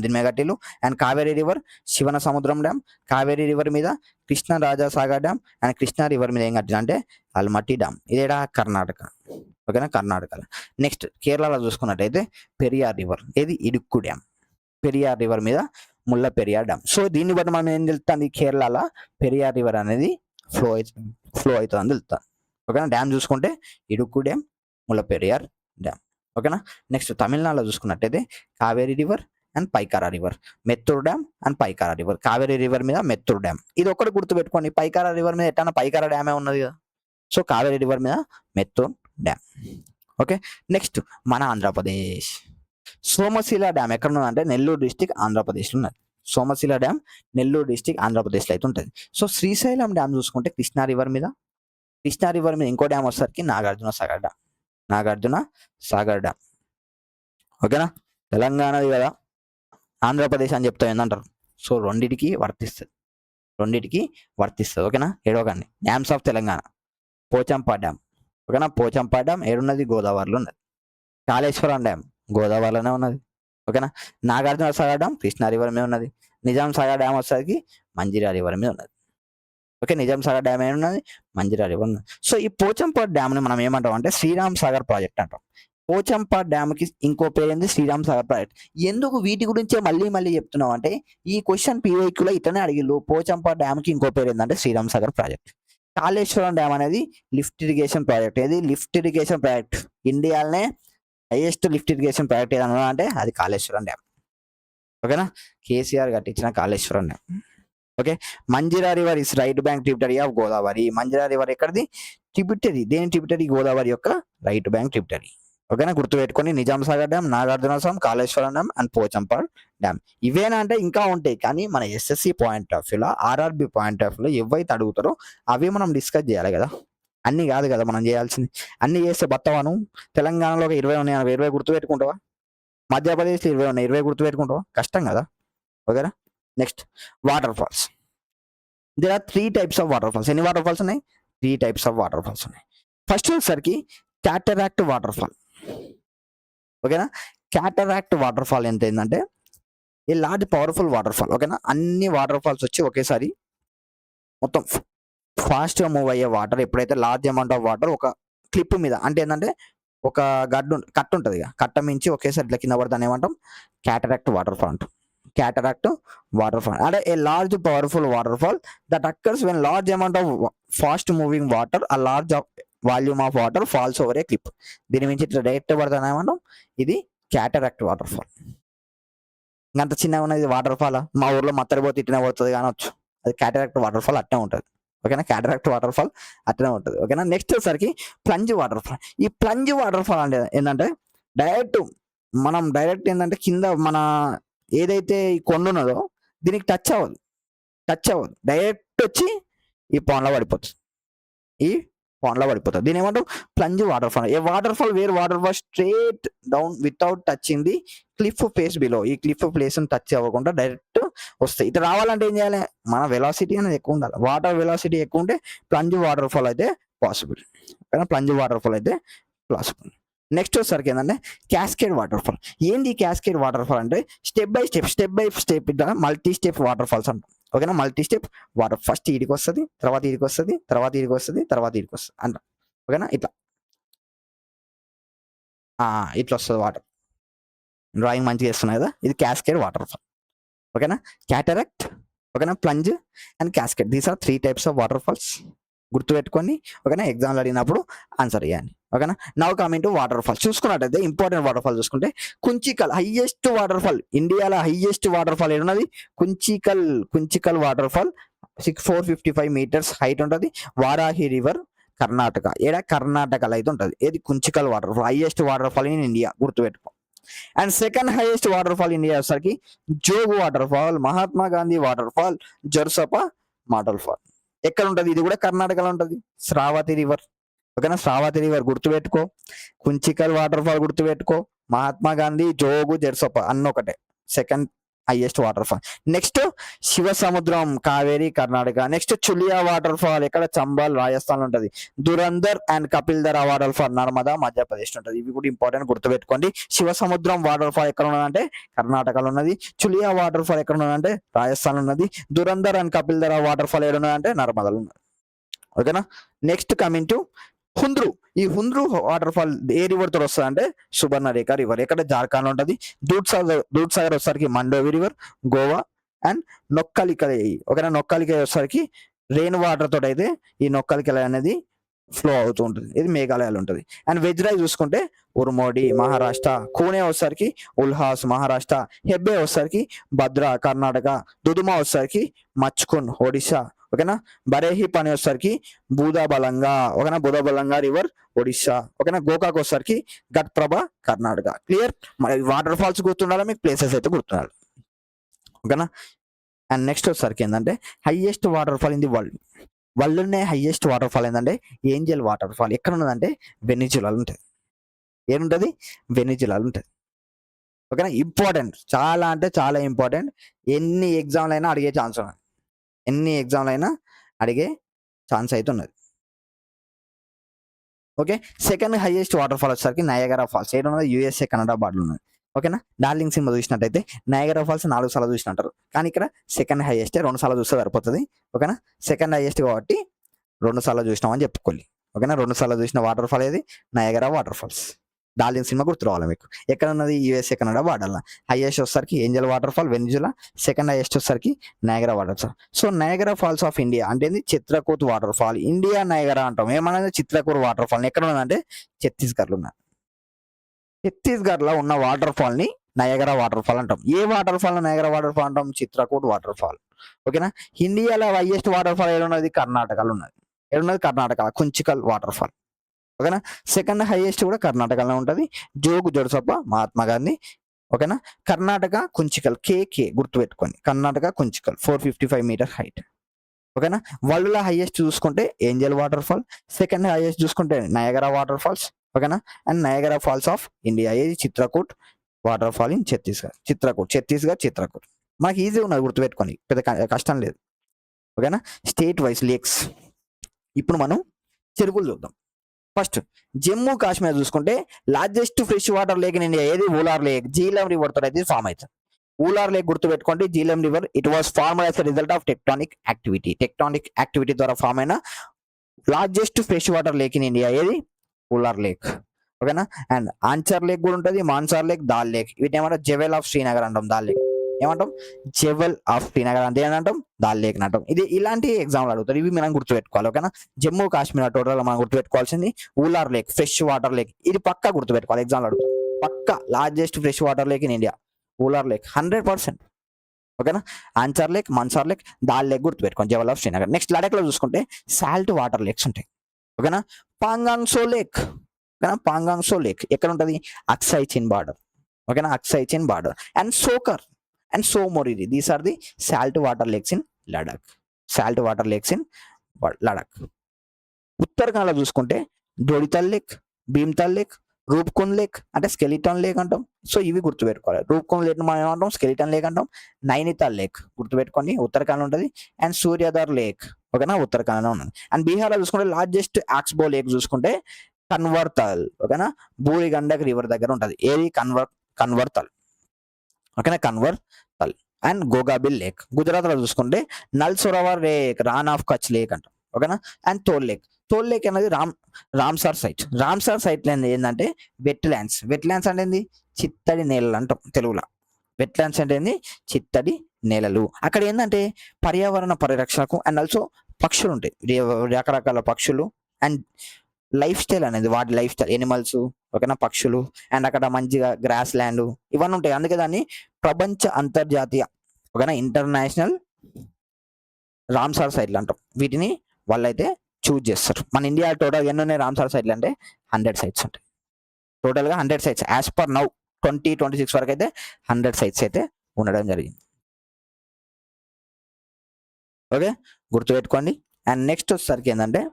దీని మీద కట్టిలు. And Kaveri river Shivana Samudram dam. Kaveri river మీద Krishna Rajasagar dam. And Krishna river మీద ఏం కట్టిన అంటే అల్మట్టి డ్యామ్. ఇదేడా? కర్ణాటక. ఓకేనా, కర్ణాటకలో. నెక్స్ట్ కేరళలో చూసుకున్నట్టయితే పెరియార్ రివర్ ఏది? ఇడుక్కు డ్యామ్. పెరియార్ రివర్ మీద ముల్ల పెరియార్ డ్యామ్. సో దీన్ని బట్టి మనం ఏం తెలుస్తుంది? కేరళలో పెరియార్ రివర్ అనేది ఫ్లో అవుతుంది అని తెలుస్తాను. ఓకేనా. డ్యామ్ చూసుకుంటే ఇడుక్కు డ్యామ్, ముల్ల పెరియార్ డ్యామ్. ఓకేనా. నెక్స్ట్ తమిళనాడులో చూసుకున్నట్టయితే Kaveri river and Pykara river, Mettur dam and Pykara river. Kaveri river మీద మెత్తూర్ డ్యామ్. ఇది ఒక్కటి గుర్తుపెట్టుకోండి. పైకారా రివర్ మీద ఎట్లా పైకారా డ్యామే ఉన్నది కదా. సో కావేరీ రివర్ మీద మెత్తూర్ డ్యామ్. ఓకే. నెక్స్ట్ మన ఆంధ్రప్రదేశ్ సోమశిల డ్యామ్ ఎక్కడ ఉన్నదంటే నెల్లూరు డిస్టిక్ ఆంధ్రప్రదేశ్లో ఉన్నది. సోమశిల డ్యామ్ నెల్లూరు డిస్టిక్ ఆంధ్రప్రదేశ్లో అయితే ఉంటుంది. సో శ్రీశైలం డ్యామ్ చూసుకుంటే కృష్ణా రివర్ మీద ఇంకో డ్యామ్ వచ్చేసరికి నాగార్జున సాగర్ డ్యామ్. ఓకేనా. తెలంగాణది కదా, ఆంధ్రప్రదేశ్ అని చెప్తాం ఏంటంటారు. సో రెండిటికి వర్తిస్తుంది. ఓకేనా. ఏడవకండి. Dams of Telangana Pochampadu dam. ఓకేనా. పోచంపాడు డ్యామ్ ఏడున్నది? గోదావరిలో ఉన్నది. కాళేశ్వరం డ్యామ్ గోదావరిలోనే ఉన్నది. ఓకేనా. నాగార్జున సాగర్ డ్యామ్ కృష్ణా రివర్ మీద ఉన్నది. నిజాం సాగర్ డ్యామ్ వచ్చేసరికి మంజిరా రివర్ మీద ఉన్నది. ఓకే. నిజాం సాగర్ డ్యామ్ ఏమున్నది? మంజిరా రివర్ ఉన్నది. సో ఈ పోచంపాడు డ్యామ్ని మనం ఏమంటాం అంటే శ్రీరామ్ సాగర్ ప్రాజెక్ట్ అంటాం. పోచంపాడు డ్యామ్కి ఇంకో పేరు ఏంది? శ్రీరామ్ సాగర్ ప్రాజెక్ట్. ఎందుకు వీటి గురించే మళ్ళీ చెప్తున్నాం అంటే ఈ క్వశ్చన్ PYQలో ఇట్లనే అడిగిళ్ళు. పోచంపాడు డ్యామ్కి ఇంకో పేరు ఏంటంటే శ్రీరామ్ సాగర్ ప్రాజెక్ట్. కాళేశ్వరం డ్యామ్ అనేది లిఫ్ట్ ఇరిగేషన్ ప్రాజెక్ట్. ఇండియాలోనే హైయెస్ట్ లిఫ్ట్ ఇరిగేషన్ ప్రాజెక్ట్ ఏదన్నా అంటే అది కాళేశ్వరం డ్యామ్. ఓకేనా. కేసీఆర్ కట్టించిన Kaleshwaram dam. Okay. Manjira river is right bank tributary of Godavari. Manjira river ఎక్కడిది? ట్రిబ్యూటరీ. దేని ట్రిబ్యూటరీ? గోదావరి యొక్క రైట్ బ్యాంక్ ట్రిబ్యూటరీ. ఓకేనా. గుర్తుపెట్టుకొని Nizam Sagar dam, Nagarjuna Sagar, Kaleshwaram dam and Pochampadu dam. ఇవేనా అంటే ఇంకా ఉంటాయి, కానీ మన SSC పాయింట్ ఆఫ్ వ్యూలో, RRB పాయింట్ ఆఫ్ వ్యూలో ఏవైతే అడుగుతారో అవి మనం డిస్కస్ చేయాలి కదా. అన్ని కాదు కదా మనం చేయాల్సింది. అన్ని చేస్తే బత్తవాను. తెలంగాణలో ఒక 20 ఉన్నాయి, 20 గుర్తుపెట్టుకుంటావా? మధ్యప్రదేశ్లో 20 ఉన్నాయి, 20 గుర్తుపెట్టుకుంటావా? కష్టం కదా. ఓకేనా. Next waterfalls. There are 3 types of water falls. ఎన్ని వాటర్ ఫాల్స్ ఉన్నాయి? 3 types ఆఫ్ వాటర్ ఫాల్స్ ఉన్నాయి. ఫస్ట్ వచ్చేసరికి క్యాటరాక్ట్ వాటర్ ఫాల్. ఓకేనా. క్యాటరాక్ట్ వాటర్ ఫాల్ ఎంత ఏంటంటే a large powerful water fall. ఓకేనా. అన్ని వాటర్ ఫాల్స్ వచ్చి ఒకేసారి మొత్తం ఫాస్ట్గా మూవ్ అయ్యే వాటర్. ఎప్పుడైతే లార్జ్ అమౌంట్ ఆఫ్ వాటర్ ఒక క్లిప్ మీద, అంటే ఏంటంటే ఒక కట్ట ఉంటుంది, కట్ట మించి ఒకేసారి ఇట్లా కింద పడతాను ఏమంటాం? క్యాటరాక్ట్ వాటర్ ఫాల్ అంటాం. అంటే a large powerful water fall that occurs when large amount of fast moving water, a large volume of water falls over a cliff. దీని మించి ఇట్లా డైరెక్ట్ పడతాను ఏమంటాం? ఇది క్యాటరాక్ట్ వాటర్ ఫాల్. ఇంకంత చిన్నగా ఉన్నది వాటర్ ఫాల్. మా ఊర్లో మత్తడిపోతే ఇట్లా పోతుంది కానొచ్చు. అది క్యాటరాక్ట్ వాటర్ ఫాల్ అట్నే ఉంటుంది. ఓకేనా. క్యాటరాక్ట్ వాటర్ ఫాల్ అట్లనే ఉంటుంది. ఓకేనా. నెక్స్ట్ వచ్చేసరికి ప్లంజ్ వాటర్ ఫాల్. ఈ ప్లంజ్ వాటర్ ఫాల్ అంటే ఏంటంటే డైరెక్ట్ ఏంటంటే కింద మన ఏదైతే ఈ కొండ ఉన్నదో దీనికి టచ్ అవ్వదు. డైరెక్ట్ వచ్చి ఈ పాండ్లో పడిపోతుంది, ఈ పాండ్లో పడిపోతుంది. దీని ఏమంటాం? Plunge water fall. A water fall wear water fall straight down without touching the cliff face below. ఈ క్లిఫ్ ప్లేస్ టచ్ అవ్వకుండా డైరెక్ట్ వస్తాయి. ఇటు రావాలంటే ఏం చేయాలి? మన వెలాసిటీ అనేది ఎక్కువ ఉండాలి. వాటర్ వెలాసిటీ ఎక్కువ ఉంటే ప్లంజ్ వాటర్ ఫాల్ అయితే పాసిబుల్. ప్లంజ్ వాటర్ ఫాల్ అయితే పాసిబుల్. నెక్స్ట్ వచ్చేసరికి ఏంటంటే క్యాస్కేడ్ వాటర్ ఫాల్. ఏంది క్యాస్కేడ్ వాటర్ ఫాల్ అంటే స్టెప్ బై స్టెప్ ఇట్లా మల్టీ స్టెప్ వాటర్ ఫాల్స్ అంటాం. ఓకేనా? మల్టీ స్టెప్ వాటర్ ఫస్ట్ ఈడికి వస్తుంది, తర్వాత ఈడికి వస్తుంది, తర్వాత ఈడికి వస్తుంది, తర్వాత ఈడికి వస్తుంది అంట. ఓకేనా? ఇట్లా ఇట్లా వస్తుంది వాటర్. డ్రాయింగ్ మంచిగా చేస్తున్నాయి కదా, ఇది క్యాస్కేడ్ వాటర్ ఫాల్. ఓకేనా? క్యాటరాక్ట్, ఓకేనా, plunge and cascade, these are 3 types of water falls. గుర్తుపెట్టుకొని ఓకేనా ఎగ్జామ్లో అడిగినప్పుడు ఆన్సర్ చేయండి. ఓకేనా? Now coming to water fall. చూసుకున్నట్టయితే ఇంపార్టెంట్ వాటర్ ఫాల్ చూసుకుంటే కుంచికల్ హైయెస్ట్ వాటర్ ఫాల్. ఇండియాలో హైయెస్ట్ వాటర్ ఫాల్ ఏడున్నది? Kunchikal water fall 455 meters height ఉంటుంది. వారాహి రివర్, కర్ణాటక. కర్ణాటకలో అయితే ఉంటుంది. ఏది? Kunchikal water fall, highest water fall in India. గుర్తుపెట్టుకో. And second highest water fall India వచ్చేసరికి Jog water fall, Mahatma Gandhi water fall, Gersoppa water fall. ఎక్కడ ఉంటుంది? ఇది కూడా కర్ణాటకలో ఉంటుంది. శ్రావతి రివర్. ఓకేనా? శ్రావతి రివర్ గుర్తుపెట్టుకో. కుంచికల్ వాటర్ ఫాల్ గుర్తుపెట్టుకో. మహాత్మా గాంధీ, జోగు, జెర్సప అన్న ఒకటే. Second highest water fall. Next Shiva Samudram, Kaveri, Karnataka. Next Chulia water fall ఎక్కడ? చంబాల్, రాజస్థాన్ ఉంటుంది. Dhuandhar and Kapildhara water fall Narmada, Madhya Pradesh ఉంటుంది. ఇవి కూడా ఇంపార్టెంట్, గుర్తుపెట్టుకోండి. శివ సముద్రం వాటర్ ఫాల్ ఎక్కడ ఉన్నదంటే కర్ణాటకలో ఉన్నది. చులియా వాటర్ ఫాల్ ఎక్కడ ఉన్నదంటే రాజస్థాన్ ఉన్నది. Dhuandhar and Kapildhara water fall ఎక్కడ ఉన్నదంటే నర్మదాలో ఉన్నది. ఓకేనా? Next coming to Hundru. ఈ హుంద్రు వాటర్ ఫాల్ ఏ రివర్ తో వస్తుంది అంటే సుబర్ణరేఖ రివర్. ఎక్కడ? జార్ఖండ్ ఉంటుంది. దూద్సాగర్ వచ్చేసరికి మండోవి రివర్, గోవా. అండ్ నొక్కలికై. ఓకేనా? నొక్కలికై వచ్చేసరికి రెయిన్ వాటర్ తోటి అయితే ఈ నొక్కలికై అనేది ఫ్లో అవుతూ ఉంటుంది. ఇది మేఘాలయాలు ఉంటుంది. అండ్ వెజ్రాయ్ చూసుకుంటే ఉర్మోడి, మహారాష్ట్ర. కూనే వచ్చేసరికి ఉల్హాస్, మహారాష్ట్ర. హెబ్బే వచ్చేసరికి భద్రా, కర్ణాటక. దుదుమా వచ్చేసరికి మచ్కున్, ఒడిశా. ఓకేనా? బరేహి పని వచ్చేసరికి బూదాబలంగా. ఓకేనా? బూదాబలంగా రివర్, ఒడిశా. ఓకేనా? గోకాక్ వచ్చేసరికి ఘట్ప్రభ, కర్ణాటక. క్లియర్? మరి వాటర్ ఫాల్స్ గుర్తుండాలి మీకు, ప్లేసెస్ అయితే గుర్తుండాలి. ఓకేనా? అండ్ నెక్స్ట్ వచ్చేసరికి ఏంటంటే highest water fall in the world. వరల్డ్నే హైయెస్ట్ వాటర్ ఫాల్ ఏంటంటే ఏంజల్ వాటర్ ఫాల్. ఎక్కడ ఉన్నదంటే వెనిజులాలో ఉంటుంది. ఏముంటుంది? వెనిజులాలో ఉంటుంది. ఓకేనా? ఇంపార్టెంట్, చాలా అంటే చాలా ఇంపార్టెంట్. ఎన్ని ఎగ్జామ్లు అయినా అడిగే ఛాన్స్ ఉన్నది. అడిగే ఛాన్స్ అయితే ఉన్నది. Okay. Second highest water fall వచ్చేసరికి నయాగరా ఫాల్స్. ఏడు ఉన్నది? USA కెనడా బార్డర్ ఉన్నది. ఓకేనా? డార్లింగ్ సినిమా చూసినట్టయితే నయాగరా ఫాల్స్ 4 సార్లు చూసినట్టారు. కానీ ఇక్కడ సెకండ్ హైయెస్ట్, 2 సార్లు చూస్తే సరిపోతుంది. ఓకేనా? సెకండ్ హైయెస్ట్ కాబట్టి 2 సార్లు చూసినామని చెప్పుకోవాలి. ఓకేనా? 2 సార్లు చూసిన వాటర్ ఫాల్ ఏది? Niagara water falls. Darling cinema గుర్తు రావాలి మీకు. ఎక్కడ ఉన్నది? USA కెనడా బార్డర్లో. హైయెస్ట్ వచ్చేసరికి Angel water fall, Venezuela. Second highest వచ్చేసరికి Niagara water fall. So Niagara falls of India అంటే Chitrakoot water fall. India Niagara అంటాం. ఏమన్నా చిత్రకూట్ వాటర్ ఫాల్ ఎక్కడ ఉన్నదంటే ఛత్తీస్గఢ్లో ఉన్నది. ఛత్తీస్గఢ్లో ఉన్న వాటర్ ఫాల్ ని నయాగరా వాటర్ ఫాల్ అంటాం. ఏ water fall Niagara water fall అంటాం? Chitrakoot water fall. ఓకేనా? ఇండియాలో హైయెస్ట్ వాటర్ ఫాల్ ఏడున్నది? కర్ణాటకలో ఉన్నది. ఏడున్నది? Karnataka, Kunchikal water fall. ఓకేనా? సెకండ్ హైయెస్ట్ కూడా కర్ణాటకలో ఉంటుంది. జోగు జొర్సప, మహాత్మా గాంధీ. ఓకేనా? కర్ణాటక కుంచికల్, కేకే గుర్తుపెట్టుకోండి. Karnataka Kunchikal 455 meters height. ఓకేనా? వరల్డ్ లో హైయెస్ట్ చూసుకుంటే Angel water fall. Second highest చూసుకుంటే నయాగరా వాటర్ ఫాల్స్. ఓకేనా? And Niagara falls of India ఏది? Chitrakoot water fall in Chhattisgarh. Chitrakoot. మనకి ఈజీ ఉన్నది, గుర్తుపెట్టుకోండి, పెద్ద కష్టం లేదు. ఓకేనా? State wise lakes. ఇప్పుడు మనం చెరువులు చూద్దాం. ఫస్ట్ జమ్మూ కాశ్మీర్ చూసుకుంటే largest fresh water lake in India ఏది? ఊలార్ లేక్. జీలం రివర్ తో అయితే ఫామ్ అవుతుంది. ఊలార్ లేక్ గుర్తుపెట్టుకోండి. Jhelum river it was form as result of tectonic activity ద్వారా ఫామ్ అయిన largest fresh water lake in India ఏది? ఊలార్ లేక్. ఓకేనా? అండ్ ఆన్సర్ లేక్ కూడా ఉంటుంది, మాన్సార్ లేక్, దాల్ లేక్. వీటిని ఏమంటాం? జెవెల్ ఆఫ్ శ్రీనగర్ అంటాం. దాల్ లేక్ ఏమంటాం? జెవెల్ ఆఫ్ శ్రీనగర్ అంటే ఏంటంటాం? దాల్ లేక్ అంటాం. ఇది ఇలాంటి ఎగ్జామ్లు అడుగుతారు. ఇవి మనం గుర్తుపెట్టుకోవాలి. ఓకేనా? జమ్మూ కాశ్మీర్ టోటల్ మనం గుర్తుపెట్టుకోవాల్సింది Wular lake, fresh water lake. ఇది పక్కా గుర్తుపెట్టుకోవాలి, ఎగ్జామ్లు అడుగుతారు. పక్కా largest fresh water lake in India Wular lake 100%. ఓకేనా? Anchar lake, Mansar lake, Dal lake గుర్తుపెట్టుకోండి. Jewel of Srinagar. Next Ladakh లో చూసుకుంటే సాల్ట్ వాటర్ లేక్స్ ఉంటాయి. ఓకేనా? పాంగాంగ్సో లేక్. ఓకేనా? పాంగాంగ్సో లేక్ ఎక్కడ ఉంటుంది? అక్సై చిన్ బార్డర్. ఓకేనా? Aksai Chin border. And Tsokar and Tsomoriri, these are the salt water lakes in Ladakh. Ladakh. ఉత్తరాఖండ్లో చూసుకుంటే Dodital lake, Bhimtal lake, Roopkund lake అంటే స్కెలిటన్ లేక్ అంటాం. సో ఇవి గుర్తుపెట్టుకోవాలి. రూప్కుండ్ లేక్ మనం ఏమంటాం, స్కెలిటన్ లేక్ అంటాం. నైనితాల్ లేక్ గుర్తుపెట్టుకోండి, ఉత్తరాఖండ్ ఉంటుంది. అండ్ సూర్యధర్ లేక్ ఓకేనా, ఉత్తరాఖండ్లో ఉన్నది. అండ్ బీహార్లో చూసుకుంటే లార్జెస్ట్ ఆక్స్బో లేక్ చూసుకుంటే కన్వర్తల్ ఓకేనా, బూరిగండక్ రివర్ దగ్గర ఉంటుంది. ఏది కన్వర్తల్ ఓకేనా, కన్వర్తల్. And Gogabil lake. గుజరాత్లో చూసుకుంటే Nal Sarovar lake, Rann of Kutch lake అంటాం ఓకేనా. అండ్ తోల్ లేక్ అనేది రామ్సార్ సైట్. రామ్సార్ సైట్ ఏంటంటే వెట్ ల్యాండ్స్ అంటే ఏంది, చిత్తడి నేలలు అంటాం తెలుగులో. వెట్ ల్యాండ్స్ అంటే ఏంది, చిత్తడి నేలలు. అక్కడ ఏంటంటే పర్యావరణ పరిరక్షణకు అండ్ ఆల్సో పక్షులు ఉంటాయి, రకరకాల పక్షులు. అండ్ లైఫ్ స్టైల్ అనేది వాటి లైఫ్ స్టైల్, ఎనిమల్స్ ఓకేనా, పక్షులు. అండ్ అక్కడ మంచిగా గ్రాస్ ల్యాండ్ ఇవన్నీ ఉంటాయి. అందుకే దాన్ని ప్రపంచ అంతర్జాతీయ ఓకేనా, ఇంటర్నేషనల్ రామ్సార్ సైట్లు అంటాం. వీటిని వాళ్ళైతే చూజ్ చేస్తారు. మన ఇండియా టోటల్ ఎన్ని ఉన్నాయి రామ్సార్ సైట్లు అంటే 100 సైట్స్ ఉంటాయి. టోటల్గా 100 సైట్స్ యాజ్ పర్ నౌ 2026 వరకు అయితే 100 సైట్స్ అయితే ఉండడం జరిగింది. ఓకే, గుర్తుపెట్టుకోండి. అండ్ నెక్స్ట్ వచ్చేసరికి ఏంటంటే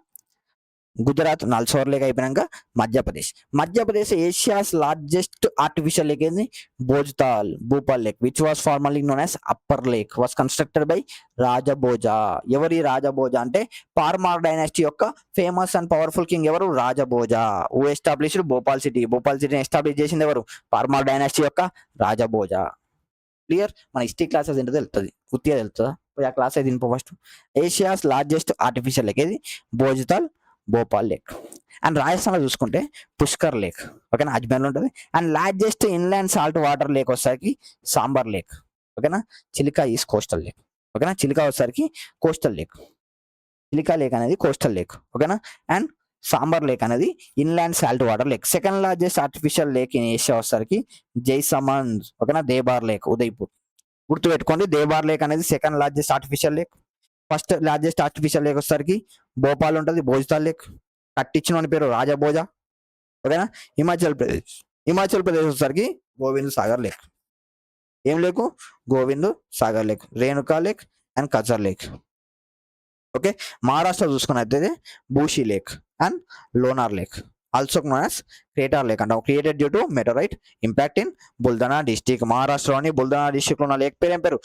గుజరాత్ నల్ సరోవర్ లేక్ అయిపోయినాక Madhya Pradesh Asia's largest artificial lake ఏంది, Bhopal lake which was formerly known as upper lake was constructed by Raja Bhoja. ఎవరి రాజభోజా అంటే పార్మార్ డైనాసిటీ యొక్క ఫేమస్ అండ్ పవర్ఫుల్ కింగ్ ఎవరు, రాజభోజా. హూ ఎస్టాబ్లిష్డ్ భోపాల్ సిటీని ఎస్టాబ్లిష్ చేసింది ఎవరు, పార్మార్ డైనాసిటీ యొక్క రాజభోజా. క్లియర్. మన హిస్టరీ క్లాసెస్ ఏంటో తెలుస్తుంది, ఉత్తిగా తెలుస్తుందా, ఆ క్లాస్ అయితే ఇంపో first. Asia's largest artificial lake ఏది, భోపాల్ లేక్. అండ్ రాజస్థాన్లో చూసుకుంటే పుష్కర్ లేక్ ఓకేనా, అజ్మేర్లో ఉంటుంది. And largest inland salt water lake వచ్చేసరికి సాంబర్ లేక్ ఓకేనా. చిలికా ఈస్ కోస్టల్ లేక్ ఓకేనా, చిలికా వచ్చేసరికి కోస్టల్ లేక్. చిలికా లేక్ అనేది కోస్టల్ లేక్ ఓకేనా. అండ్ సాంబర్ లేక్ అనేది inland salt water lake. Second largest artificial lake in Asia వచ్చేసరికి జైసమంద్ ఓకేనా, దేబార్ లేక్ ఉదయ్పూర్. గుర్తుపెట్టుకోండి, దేబార్ లేక్ అనేది second largest artificial lake. First largest artificial lake వచ్చేసరికి భోపాల్ ఉంటుంది, భోజ్తాల్ లేక్. కట్టించిన పేరు రాజభోజా ఓకేనా. హిమాచల్ ప్రదేశ్ వచ్చేసరికి గోవింద్ సాగర్ లేక్. ఏం lake, Govind Sagar lake, Renuka lake and Khajjiar lake. Okay, Maharashtra చూసుకున్నట్లయితే Bhushi lake and Lonar lake also known as crater lake అంటాం. Created due to meteorite impact in Buldhana district. మహారాష్ట్రలోని బుల్దనా డిస్టిక్ లో ఉన్న లేక్ పేరు ఏం పేరు,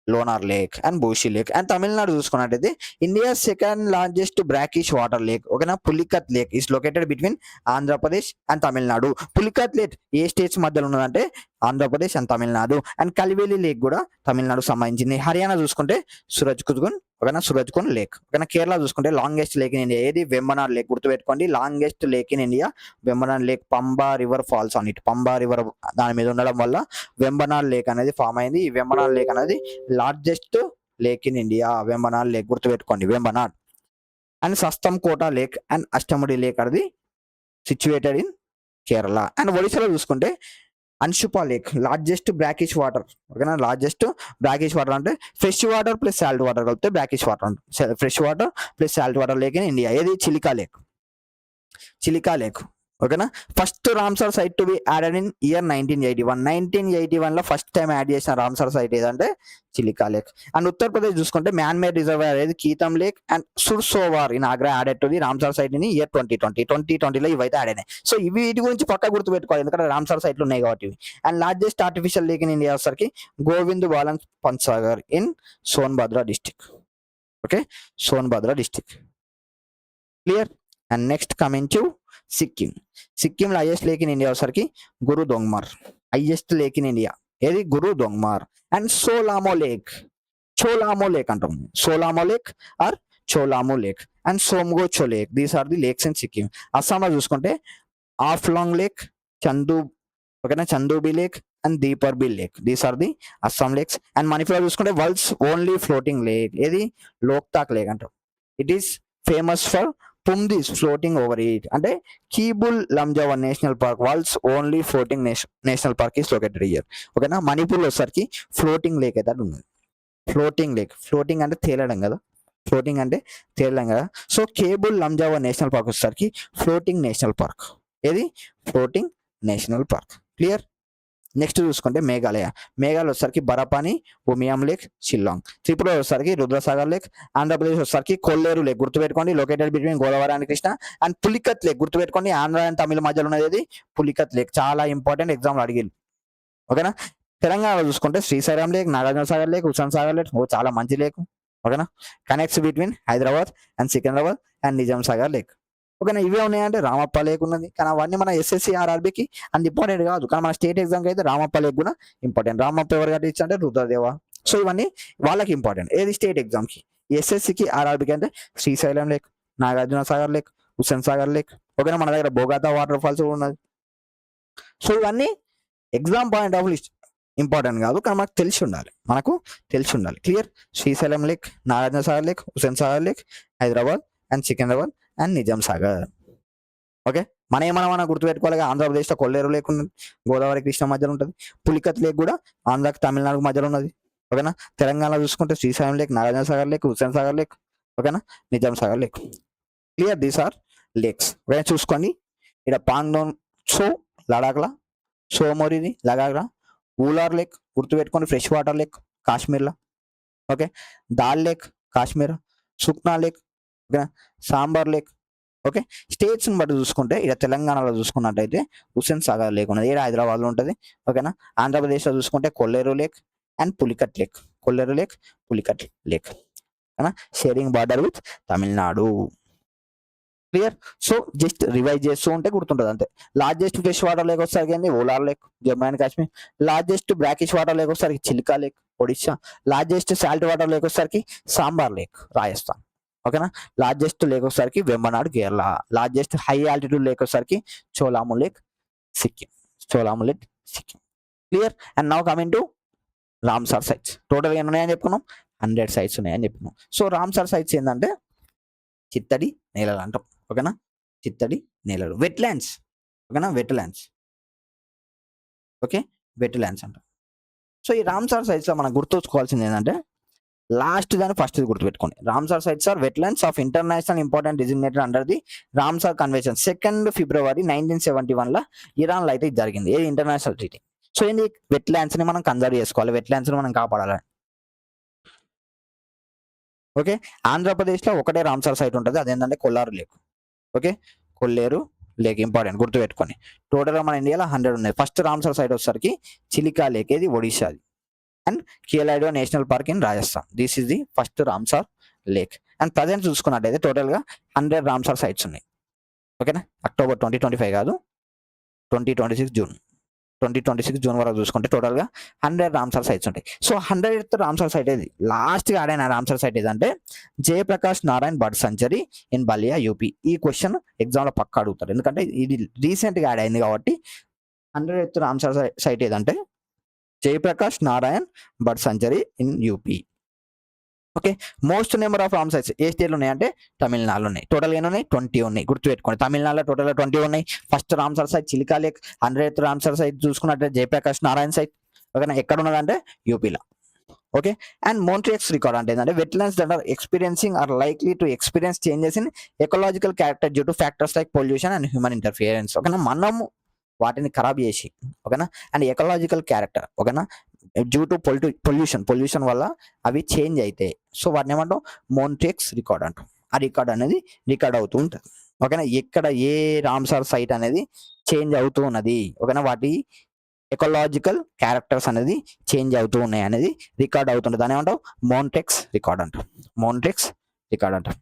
Lonar lake and Bhushi lake. And Tamil Nadu చూసుకున్నట్టయితే India second largest brackish water lake ఓకేనా, Pulicat lake is located between Andhra Pradesh and Tamil Nadu. Pulicat lake A states మధ్యలో ఉన్నదంటే Andhra Pradesh and Tamil Nadu. And Kaliveli lake కూడా తమిళనాడుకు సంబంధించింది. హర్యానా చూసుకుంటే సూరజ్కుండ్ లేక్ ఓకేనా. కేరళ చూసుకుంటే లాంగెస్ట్ లేక్ ఇన్ ఇండియా ఏది, వెంబనాడ్ లేక్. గుర్తుపెట్టుకోండి, longest lake in India Vembanad lake. Pamba river falls on it, Pamba river దాని మీద ఉండడం వల్ల వెంబనాడ్ లేక్ అనేది ఫామ్ అయింది. ఈ వెంబనాడ్ లేక్ అనేది largest lake in India, Vembanad lake. గుర్తుపెట్టుకోండి, Vembanad. And Sasthamkotta lake and Ashtamudi lake అనేది సిచ్యువేటెడ్ ఇన్ కేరళ. అండ్ ఒడిశాలో చూసుకుంటే Anshupa lake largest brackish water ఓకేనా. లార్జెస్ట్ బ్రాకిష్ వాటర్ అంటే fresh water plus salt water కలిపితే బ్రాకిష్ వాటర్ అంటే fresh water plus salt water lake in India. ఏది, చిలికా లేక్ ఓకేనా. First Ramsar site to be added in year 1981 లో ఫస్ట్ టైం యాడ్ చేసిన రామ్సార్ సైట్ ఏదంటే చిలికా లేక్. అండ్ ఉత్తరప్రదేశ్ చూసుకుంటే మ్యాన్ మేడ్ రిజర్వాయర్ ఏది, Keetham lake and Sursarovar in Agra added to the Ramsar site in year 2020లో ఇవైతే యాడ్ అయినాయి. సో వీటి గురించి పక్కా గుర్తుపెట్టుకోవాలి, ఎందుకంటే రామ్సార్ సైట్లు ఉన్నాయి కాబట్టి. And largest artificial lake in India వచ్చరికి Govind Ballabh Pantsagar in Sonbhadra district okay, Sonbhadra district. Clear. And next coming to సిక్కింలో హైయెస్ట్ లేక్ ఇన్ ఇండియా వచ్చరికి Guru Dongmar, highest lake in India ఏది, గురు దొంగ్మార్. అండ్ చోలామో లేక్ అంటాం, Cholamu lake or Cholamu lake and Tsomgo lake. These are the lakes in Sikkim. అస్సాంలో చూసుకుంటే Haflong lake, Chandubi lake and Deepor Beel lake. These are the Assam lakes. And Manipur చూసుకుంటే వరల్డ్స్ ఓన్లీ ఫ్లోటింగ్ లేక్ ఏది, లోక్తాక్ లేక్ అంటాం. It is famous for phumdis floating over it. అంటే Keibul Lamjao national park world's only floating national park is located here ఓకేనా. మణిపూర్లో వచ్చరికి ఫ్లోటింగ్ లేక్ అయితే ఉన్నది. ఫ్లోటింగ్ అంటే తేలడం కదా, so Keibul Lamjao national park వచ్చేసరికి ఫ్లోటింగ్ నేషనల్ పార్క్ ఏది, floating national park. Clear. Next చూసుకుంటే మేఘాలయ వచ్చేసరికి బరపాని, ఉమియం లేక్, షిల్లాంగ్. త్రిపుర వచ్చేసరికి రుద్రసాగర్ లేక్. ఆంధ్రప్రదేశ్ వచ్చేసరికి కొల్లేరు లేక్ గుర్తుపెట్టుకోండి, located between Godavari and Krishna. And Pulicat lake గుర్తుపెట్టుకోండి, ఆంధ్ర అండ్ తమిళ మధ్యలో ఉన్నది పులికత్ లేక్, చాలా ఇంపార్టెంట్, ఎగ్జామ్లో అడిగింది. ఓకేనా. తెలంగాణలో చూసుకుంటే Srisailam lake, Nagarjuna Sagar lake, Hussain Sagar lake, చాలా మంచి లేక్. ఓకేనా. Connects between Hyderabad and Secunderabad and Nizam Sagar lake. ఓకేనా. ఇవే ఉన్నాయంటే రామప్ప లేక్ ఉన్నది, కానీ అవన్నీ మన ఎస్ఎస్సి ఆర్ఆర్బికి అంత ఇంపార్టెంట్ కాదు, కానీ మన స్టేట్ ఎగ్జామ్కి అయితే రామప్ప లేక్ కూడా ఇంపార్టెంట్. రామప్ప ఎవరు కట్టించు అంటే రుద్రదేవ. సో ఇవన్నీ వాళ్ళకి ఇంపార్టెంట్. ఏది స్టేట్ ఎగ్జామ్కి, ఎస్ఎస్సికి ఆర్ఆర్బికి అంటే Srisailam lake, Nagarjuna Sagar lake, Hussain Sagar lake. ఓకేనా. మన దగ్గర బోగాతా వాటర్ ఫాల్స్ కూడా ఉన్నది. సో ఇవన్నీ exam point of list important కాదు, కానీ మనకు తెలిసి ఉండాలి. Clear. Srisailam lake, Nagarjuna Sagar lake, Hussain Sagar lake, Hyderabad and Secunderabad and Nizam Sagar. Okay. మనం గుర్తుపెట్టుకోవాలి, ఆంధ్రప్రదేశ్లో కొల్లేరు లేక్ ఉన్నది, గోదావరి కృష్ణ మధ్యలో ఉంటుంది. పులికత్ లేక్ కూడా ఆంధ్రాకి తమిళనాడుకు మధ్యలో ఉన్నది. ఓకేనా. తెలంగాణ చూసుకుంటే Srisailam lake, Nagarjuna Sagar lake, Hussain Sagar lake, ఓకేనా, Nizam Sagar lake. Clear. These are lakes. Okay. చూసుకోండి, ఇక్కడ పాంగ్డోన్ సో లడాఖ్లా, సోమోరిది లడాఖ్లా, ఊలార్ లేక్ గుర్తుపెట్టుకోండి, ఫ్రెష్ వాటర్ లేక్ కాశ్మీర్లో. Okay. Dal lake Kashmir, Sukhna lake, okay, Sambhar lake. Okay. స్టేట్స్ని బట్టి చూసుకుంటే ఇక్కడ తెలంగాణలో చూసుకున్నట్టయితే హుస్సేన్ సాగర్ లేక్ ఉన్నది, ఇక్కడ హైదరాబాద్లో ఉంటుంది. ఓకేనా. ఆంధ్రప్రదేశ్లో చూసుకుంటే కొల్లేరు లేక్ అండ్ పులికట్ లేక్, ఓకేనా, sharing border with Tamil Nadu. Clear. So just revise చేస్తూ ఉంటే గుర్తుంటుంది అంతే. లార్జెస్ట్ ఫ్రెష్ వాటర్ లేక్ వచ్చేసరికి ఏంది Wular lake, Jammu and Kashmir. Largest brackish water lake వచ్చేసరికి Chilka lake, Odisha. Largest salt water lake వచ్చేసరికి సాంబార్ లేక్, రాజస్థాన్. ఓకేనా. లార్జెస్ట్ లేక్ వచ్చేసరికి Vembanad, Kerala. Largest high altitude lake వచ్చేసరికి Cholamu lake, Sikkim. Clear. And now coming to Ramsar sites. టోటల్గా ఎన్ని ఉన్నాయని చెప్పుకున్నాం, 100 సైట్స్ ఉన్నాయని చెప్పుకున్నాం. సో రామ్సార్ సైట్స్ ఏంటంటే చిత్తడి నేలలు అంటాం. ఓకేనా. చిత్తడి నేలలు, వెట్లాండ్స్. ఓకేనా, వెట్లాండ్స్. ఓకే, వెట్లాండ్స్ అంటాం. సో ఈ రామ్సార్ సైట్స్లో మనం గుర్తుంచుకోవాల్సింది ఏంటంటే లాస్ట్ దాన్ని ఫస్ట్ గుర్తుపెట్టుకోండి. Ramsar sites are wetlands of international important designated under the Ramsar convention 2 ఫిబ్రవరి 1971 ఇరాన్లో అయితే జరిగింది. ఏది ఇంటర్నేషనల్ ట్రీటీ. సో ఏంటి, వెట్లాండ్స్ ని మనం కన్జర్వ్ చేసుకోవాలి, వెట్లాండ్స్ ని మనం కాపాడాలి. ఓకే. ఆంధ్రప్రదేశ్లో ఒకటే రామ్సార్ సైట్ ఉంటుంది, అదేంటంటే కొల్లారు లేక్. ఓకే, కొల్లేరు లేక్ ఇంపార్టెంట్, గుర్తుపెట్టుకొని. టోటల్గా మన ఇండియాలో 100 ఉన్నాయి. ఫస్ట్ రామ్సార్ సైట్ వచ్చేసరికి చిలికా లేక్, ఇది ఒడిశాది. And Keoladeo national park in Rajasthan. This is the first Ramsar lake. And present చూసుకున్నట్టయితే టోటల్గా 100 రామ్సార్ సైట్స్ ఉన్నాయి. ఓకేనా. అక్టోబర్ 2025 కాదు, 2026 జూన్ వరకు చూసుకుంటే టోటల్గా 100 రామ్సార్ సైట్స్ ఉంటాయి. సో 100th రామ్సార్ సైట్ ఏది, లాస్ట్గా ఆడైన రామ్సార్ సైట్ ఏదంటే Jayaprakash Narayan bird sanctuary in Ballia, UP. ఈ క్వశ్చన్ ఎగ్జామ్లో పక్కా అడుగుతారు, ఎందుకంటే ఇది రీసెంట్గా యాడ్ అయింది కాబట్టి. 100th రామ్సార్ సైట్ ఏదంటే Jayaprakash Narayan bird sanctuary in UP. Okay. Most number of Ramsar sites ఏ స్టేట్లో ఉన్నాయంటే తమిళనాడులో ఉన్నాయి. టోటల్ ఎన్ని ఉన్నాయి, 20 ఉన్నాయి, గుర్తుపెట్టుకోండి. తమిళనాడులో టోటల్గా 20 ఉన్నాయి. First Ramsar site Chilika lake. 100th Ramsar site చూసుకున్నట్టే జయప్రకాష్ నారాయణ్ సైట్. ఓకేనా. ఎక్కడ ఉన్నదంటే యూపీలో. ఓకే. అండ్ మోంట్రియక్స్ రికార్డ్ అంటే ఏంటంటే wetlands that are experiencing or likely to experience changes in ecological character due to factors like pollution and human interference. ఓకేనా. మనము వాటిని ఖరాబ్ చేసి, ఓకేనా, అండ్ ఎకలాజికల్ క్యారెక్టర్, ఓకేనా, డ్యూ టు పొల్యూషన్ వల్ల అవి చేంజ్ అయితే, సో వాటిని ఏమంటాం, మోంట్రియక్స్ రికార్డ్ అంటాం. ఆ రికార్డ్ అనేది రికార్డ్ అవుతూ ఉంటుంది. ఓకేనా. ఎక్కడ ఏ రామ్సార్ సైట్ అనేది చేంజ్ అవుతూ ఉన్నది, ఓకేనా, వాటి ఎకలాజికల్ క్యారెక్టర్స్ అనేది చేంజ్ అవుతూ ఉన్నాయి అనేది రికార్డ్ అవుతుంది. దాని ఏమంటాం, మోంట్రియక్స్ రికార్డ్ అంటాం.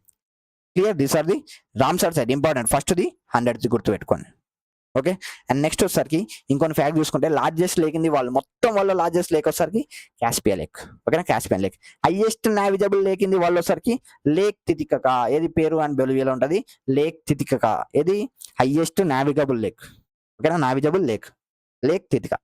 Clear. These are the Ramsar site important. First the 100th గుర్తుపెట్టుకోండి. ఓకే. అండ్ నెక్స్ట్ వచ్చేసరికి ఇంకొన్ని ఫ్యాక్ట్ చూసుకుంటే largest lake in the world, మొత్తం వల్ల లార్జెస్ట్ లేక్ వచ్చేసరికి కాస్పియన్ లేక్. ఓకేనా, Caspian lake. Highest navigable lake in the world వచ్చేసరికి లేక్ తితికకా, ఏది పేరు అండ్ బొలివియాలో ఉంటుంది, లేక్ తితికకా. ఏది హైయెస్ట్ నావిగబుల్ లేక్. ఓకేనా, navigable lake Titicaca.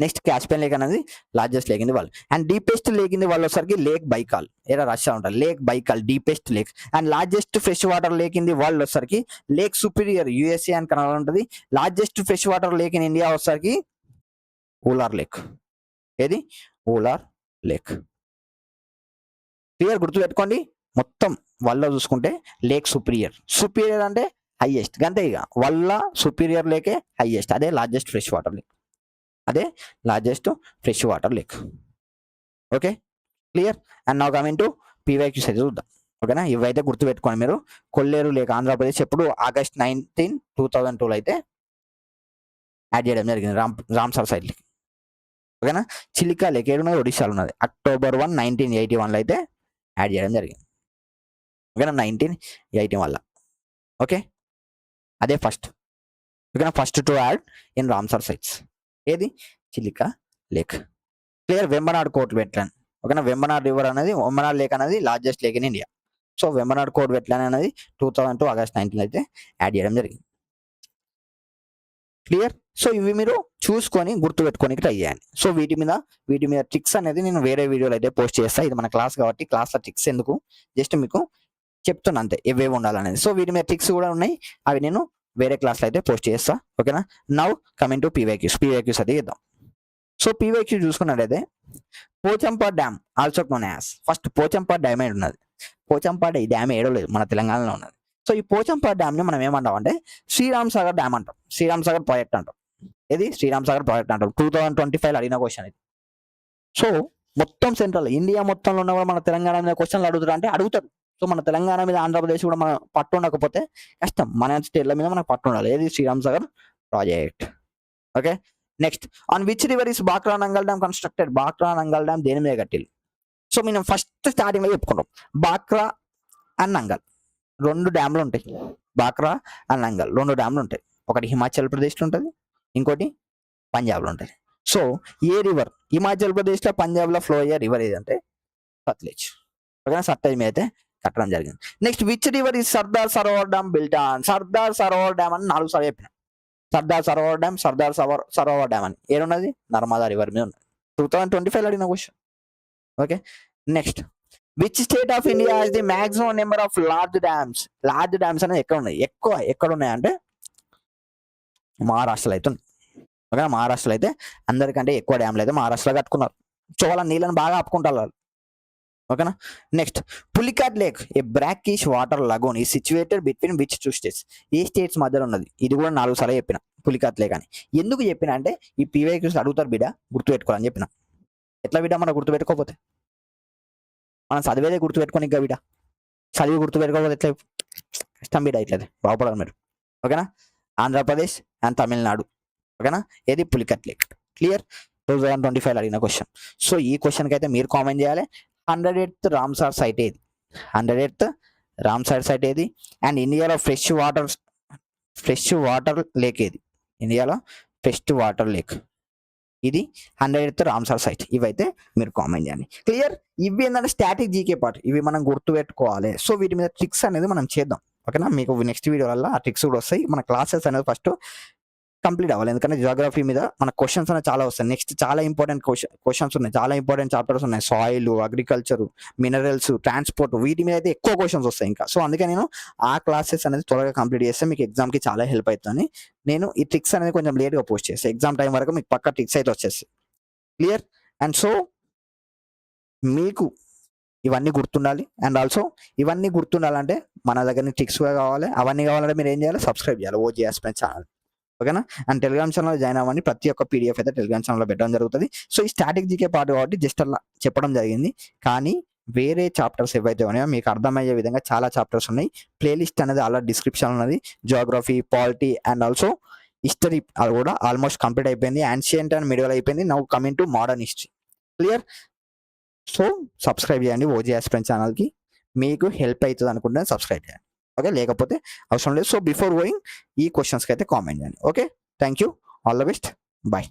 Next Caspian lake అనేది largest lake in the world. And deepest lake in the world వచ్చేసరికి లేక్ బైకాల్, ఏదో రష్యా ఉంటుంది, lake Baikal deepest lake. And largest fresh water lake in the world వచ్చేసరికి lake Superior, USA and Canada ఉంటుంది. Largest fresh water lake in India వచ్చేసరికి ఊలార్ లేక్. ఏది, ఊలార్ లేక్. క్లియర్, గుర్తుపెట్టుకోండి. మొత్తం వల్ల చూసుకుంటే లేక్ సుపీరియర్ అంటే హైయెస్ట్, అంతే. ఇక వల్ల సుపీరియర్ లేకే హైయెస్ట్, అదే లార్జెస్ట్ ఫ్రెష్ వాటర్ లేక్. అదే largest fresh water lake. Okay, clear. And now coming to PYQs అయితే చూద్దాం. ఓకేనా, ఇవైతే గుర్తుపెట్టుకోండి మీరు. కొల్లేరు లేక్ ఆంధ్రప్రదేశ్ ఎప్పుడు August 19, 2002 అయితే యాడ్ చేయడం జరిగింది రామ్సార్ సైడ్. ఓకేనా, చిలికా లేక్ ఏడున్నది, ఒడిశాలో ఉన్నది. October 1, 1981 అయితే యాడ్ చేయడం జరిగింది. ఓకేనా, 1981. ఓకే, అదే ఫస్ట్. ఓకేనా, first to add in Ramsar sites ఏది, Chilika lake. Clear. Vembanad Kol wetland. ఓకేనా, వెంబనాడ్ రివర్ అనేది, వెంబనాడ్ లేక్ అనేది largest lake in India. So Vembanad Kol wetland అనేది 2002 August 19 అయితే యాడ్ చేయడం జరిగింది. క్లియర్. సో ఇవి మీరు చూసుకొని గుర్తుపెట్టుకొని ట్రై చేయండి. సో వీటి మీద ట్రిక్స్ అనేది నేను వేరే వీడియోలో అయితే పోస్ట్ చేస్తాను. ఇది మన క్లాస్ కాబట్టి క్లాస్లో ట్రిక్స్ ఎందుకు, జస్ట్ మీకు చెప్తున్నా అంతే ఏవేవి ఉండాలనేది. సో వీటి మీద ట్రిక్స్ కూడా ఉన్నాయి, అవి నేను వేరే క్లాస్లో అయితే పోస్ట్ చేస్తా. ఓకేనా, నౌ కమింగ్ టు పీవైక్యూస్ అయితే ఇద్దాం. సో పీవైక్యూ చూసుకున్నట్టయితే Pochampad dam also known as, first Pochampad dam ఉన్నది. పోచంపాడ్ ఈ డ్యామ్ ఏడలేదు, మన తెలంగాణలో ఉన్నది. సో ఈ పోచంపాడ్ డ్యామ్ ని మనం ఏమంటాం అంటే శ్రీరామ్ సాగర్ డ్యామ్ అంటాం, శ్రీరామ్ సాగర్ ప్రాజెక్ట్ అంటాం. ఇది శ్రీరామ్ సాగర్ ప్రాజెక్ట్ అంటాం. 2025 అడిగిన క్వశ్చన్ ఇది. సో మొత్తం సెంట్రల్ ఇండియా మొత్తంలో ఉన్న మన తెలంగాణ మీద క్వశ్చన్లు అడుగుతారు అంటే అడుగుతారు. సో మన తెలంగాణ మీద ఆంధ్రప్రదేశ్ కూడా మన పట్టు ఉండకపోతే కష్టం, మన స్టేట్ల మీద మనకు పట్టు ఉండాలి. ఏది, Sriram Sagar project. Okay, next on which river is Bhakra Nangal dam constructed. Bhakra Nangal dam దేని మీద కట్టిల్లు. సో మనం ఫస్ట్ స్టార్టింగ్ లో చెప్పుకుంటాం బాక్రా అండ్ నంగల్ రెండు డ్యామ్లు ఉంటాయి. బాక్రా అండ్ నంగల్ రెండు డ్యామ్లు ఉంటాయి. ఒకటి హిమాచల్ ప్రదేశ్లో ఉంటుంది, ఇంకోటి పంజాబ్లో ఉంటుంది. సో ఏ రివర్ హిమాచల్ ప్రదేశ్లో పంజాబ్లో ఫ్లో అయ్యే రివర్ ఏదంటే సత్లెజ్. ఓకేనా, సత్లెజ్ మీద అయితే కట్టడం జరిగింది. Next which river is Sardar Sarovar dam built on. Sardar Sarovar dam అని 4 సార్లు చెప్పిన. సర్దార్ సరోవర్ డ్యామ్, సర్దార్ సరోవర్ డ్యామ్ అని ఏడున్నది, నర్మదా రివర్ మీద ఉన్నది. 2025 అడిగిన question. Okay, next which state of India is the maximum number of large dams. Large dams అనేది ఎక్కడ ఉన్నాయి, ఎక్కడ ఉన్నాయంటే మహారాష్ట్రలో అయితే ఉంది. ఓకే, మహారాష్ట్రలో అయితే అందరికంటే ఎక్కువ డ్యామ్లు అయితే మహారాష్ట్రలో కట్టుకున్నారు. సో వాళ్ళ నీళ్ళని బాగా ఆపుకుంటారు వాళ్ళు. ఓకేనా, నెక్స్ట్ పులికాట్ లేక్ ఏ బ్రాకిష్ వాటర్ లగోన్ ఈ situated between which 2 states. A states మధ్యలో ఉన్నది, ఇది కూడా 4 సార్లు చెప్పిన పులికాట్ లేక్ అని. ఎందుకు చెప్పిన అంటే ఈ పీవైక్యూస్ అడుగుతారు బిడ్డ, గుర్తుపెట్టుకోవాలని చెప్పిన. ఎట్లా బిడ్డ మనం గుర్తుపెట్టుకోకపోతే, మనం చదివేదే గుర్తుపెట్టుకొని ఇంకా బిడ్డ చదివి గుర్తుపెట్టుకోకపోతే ఎట్లా, కష్టం బిడ్డ, ఇట్లది బాగుపడాలి మీరు. ఓకేనా, ఆంధ్రప్రదేశ్ అండ్ తమిళనాడు. ఓకేనా, ఏది పులికాట్ లేక్. క్లియర్. 2025 అడిగిన క్వశ్చన్. సో ఈ క్వశ్చన్కి అయితే మీరు కామెంట్ చేయాలి 108th రామ్సార్ సైట్ ఏది, 108th రామ్సార్ సైట్ ఏది, అండ్ ఇండియాలో ఫ్రెష్ వాటర్ లేక్ ఏది, ఇండియాలో ఫ్రెష్ వాటర్ లేక్ ఇది 108th రామ్సార్ సైట్. ఇవైతే మీరు కామెంట్ చేయండి. క్లియర్. ఇవి ఏంటంటే స్టాటిక్ జీకే పార్ట్, ఇవి మనం గుర్తుపెట్టుకోవాలి. సో వీటి మీద ట్రిక్స్ అనేది మనం చేద్దాం. ఓకేనా, మీకు నెక్స్ట్ వీడియో వల్ల ఆ ట్రిక్స్ కూడా వస్తాయి. మన క్లాసెస్ అనేది ఫస్ట్ కంప్లీట్ అవ్వాలి, ఎందుకంటే జియోగ్రఫీ మీద మన క్వశ్చన్స్ అనేది చాలా వస్తాయి. నెక్స్ట్ చాలా ఇంపార్టెంట్ క్వశ్చన్స్ ఉన్నాయి, చాలా ఇంపార్టెంట్ చాప్టర్స్ ఉన్నాయి. సాయిల్, అగ్రికల్చర్, మినరల్స్, ట్రాన్స్పోర్ట్, వీటి మీద అయితే ఎక్కువ క్వశ్చన్స్ వస్తాయి ఇంకా. సో అందుకే నేను ఆ క్లాసెస్ అనేది త్వరగా కంప్లీట్ చేస్తే మీకు ఎగ్జామ్కి చాలా హెల్ప్ అవుతుంది. నేను ఈ ట్రిక్స్ అనేది కొంచెం లేట్గా పోస్ట్ చేస్తాను, ఎగ్జామ్ టైం వరకు మీకు పక్కా ట్రిక్స్ అయితే వచ్చేస్తాయి. క్లియర్. అండ్ సో మీకు ఇవన్నీ గుర్తుండాలి. అండ్ ఆల్సో ఇవన్నీ గుర్తుండాలంటే మన దగ్గర ట్రిక్స్గా కావాలి. అవన్నీ కావాలంటే మీరు ఏం చేయాలి, సబ్స్క్రైబ్ చేయాలి ఓజీ ఆస్పిరెంట్ ఛానల్. ఓకేనా, అండ్ టెలిగ్రామ్ ఛానల్ జాయిన్ అవ్వండి. ప్రతి ఒక్క పీడిఎఫ్ అయితే టెలిగ్రామ్ ఛానల్లో పెట్టడం జరుగుతుంది. సో ఈ స్టాటిక్ జీకే పార్ట్ కాబట్టి జస్ట్ అలా చెప్పడం జరిగింది, కానీ వేరే చాప్టర్స్ ఏవైతే ఉన్నాయో మీకు అర్థమయ్యే విధంగా చాలా చాప్టర్స్ ఉన్నాయి. ప్లేలిస్ట్ అనేది అలా డిస్క్రిప్షన్ ఉన్నది. Geography, polity and also history అది కూడా ఆల్మోస్ట్ కంప్లీట్ అయిపోయింది. యాన్షియంట్ అండ్ మిడివల్ అయిపోయింది. Now coming to modern history. Clear. So subscribe చేయండి ఓజీ ఆస్పిరెంట్ ఛానల్కి, మీకు హెల్ప్ అవుతుంది అనుకుంటే సబ్స్క్రైబ్ చేయండి. ఓకే, లేకపోతే అవసరం లేదు. సో బిఫోర్ గోయింగ్ ఈ క్వశ్చన్స్కి అయితే కామెంట్ చేయండి. Okay, thank you, all the best, bye.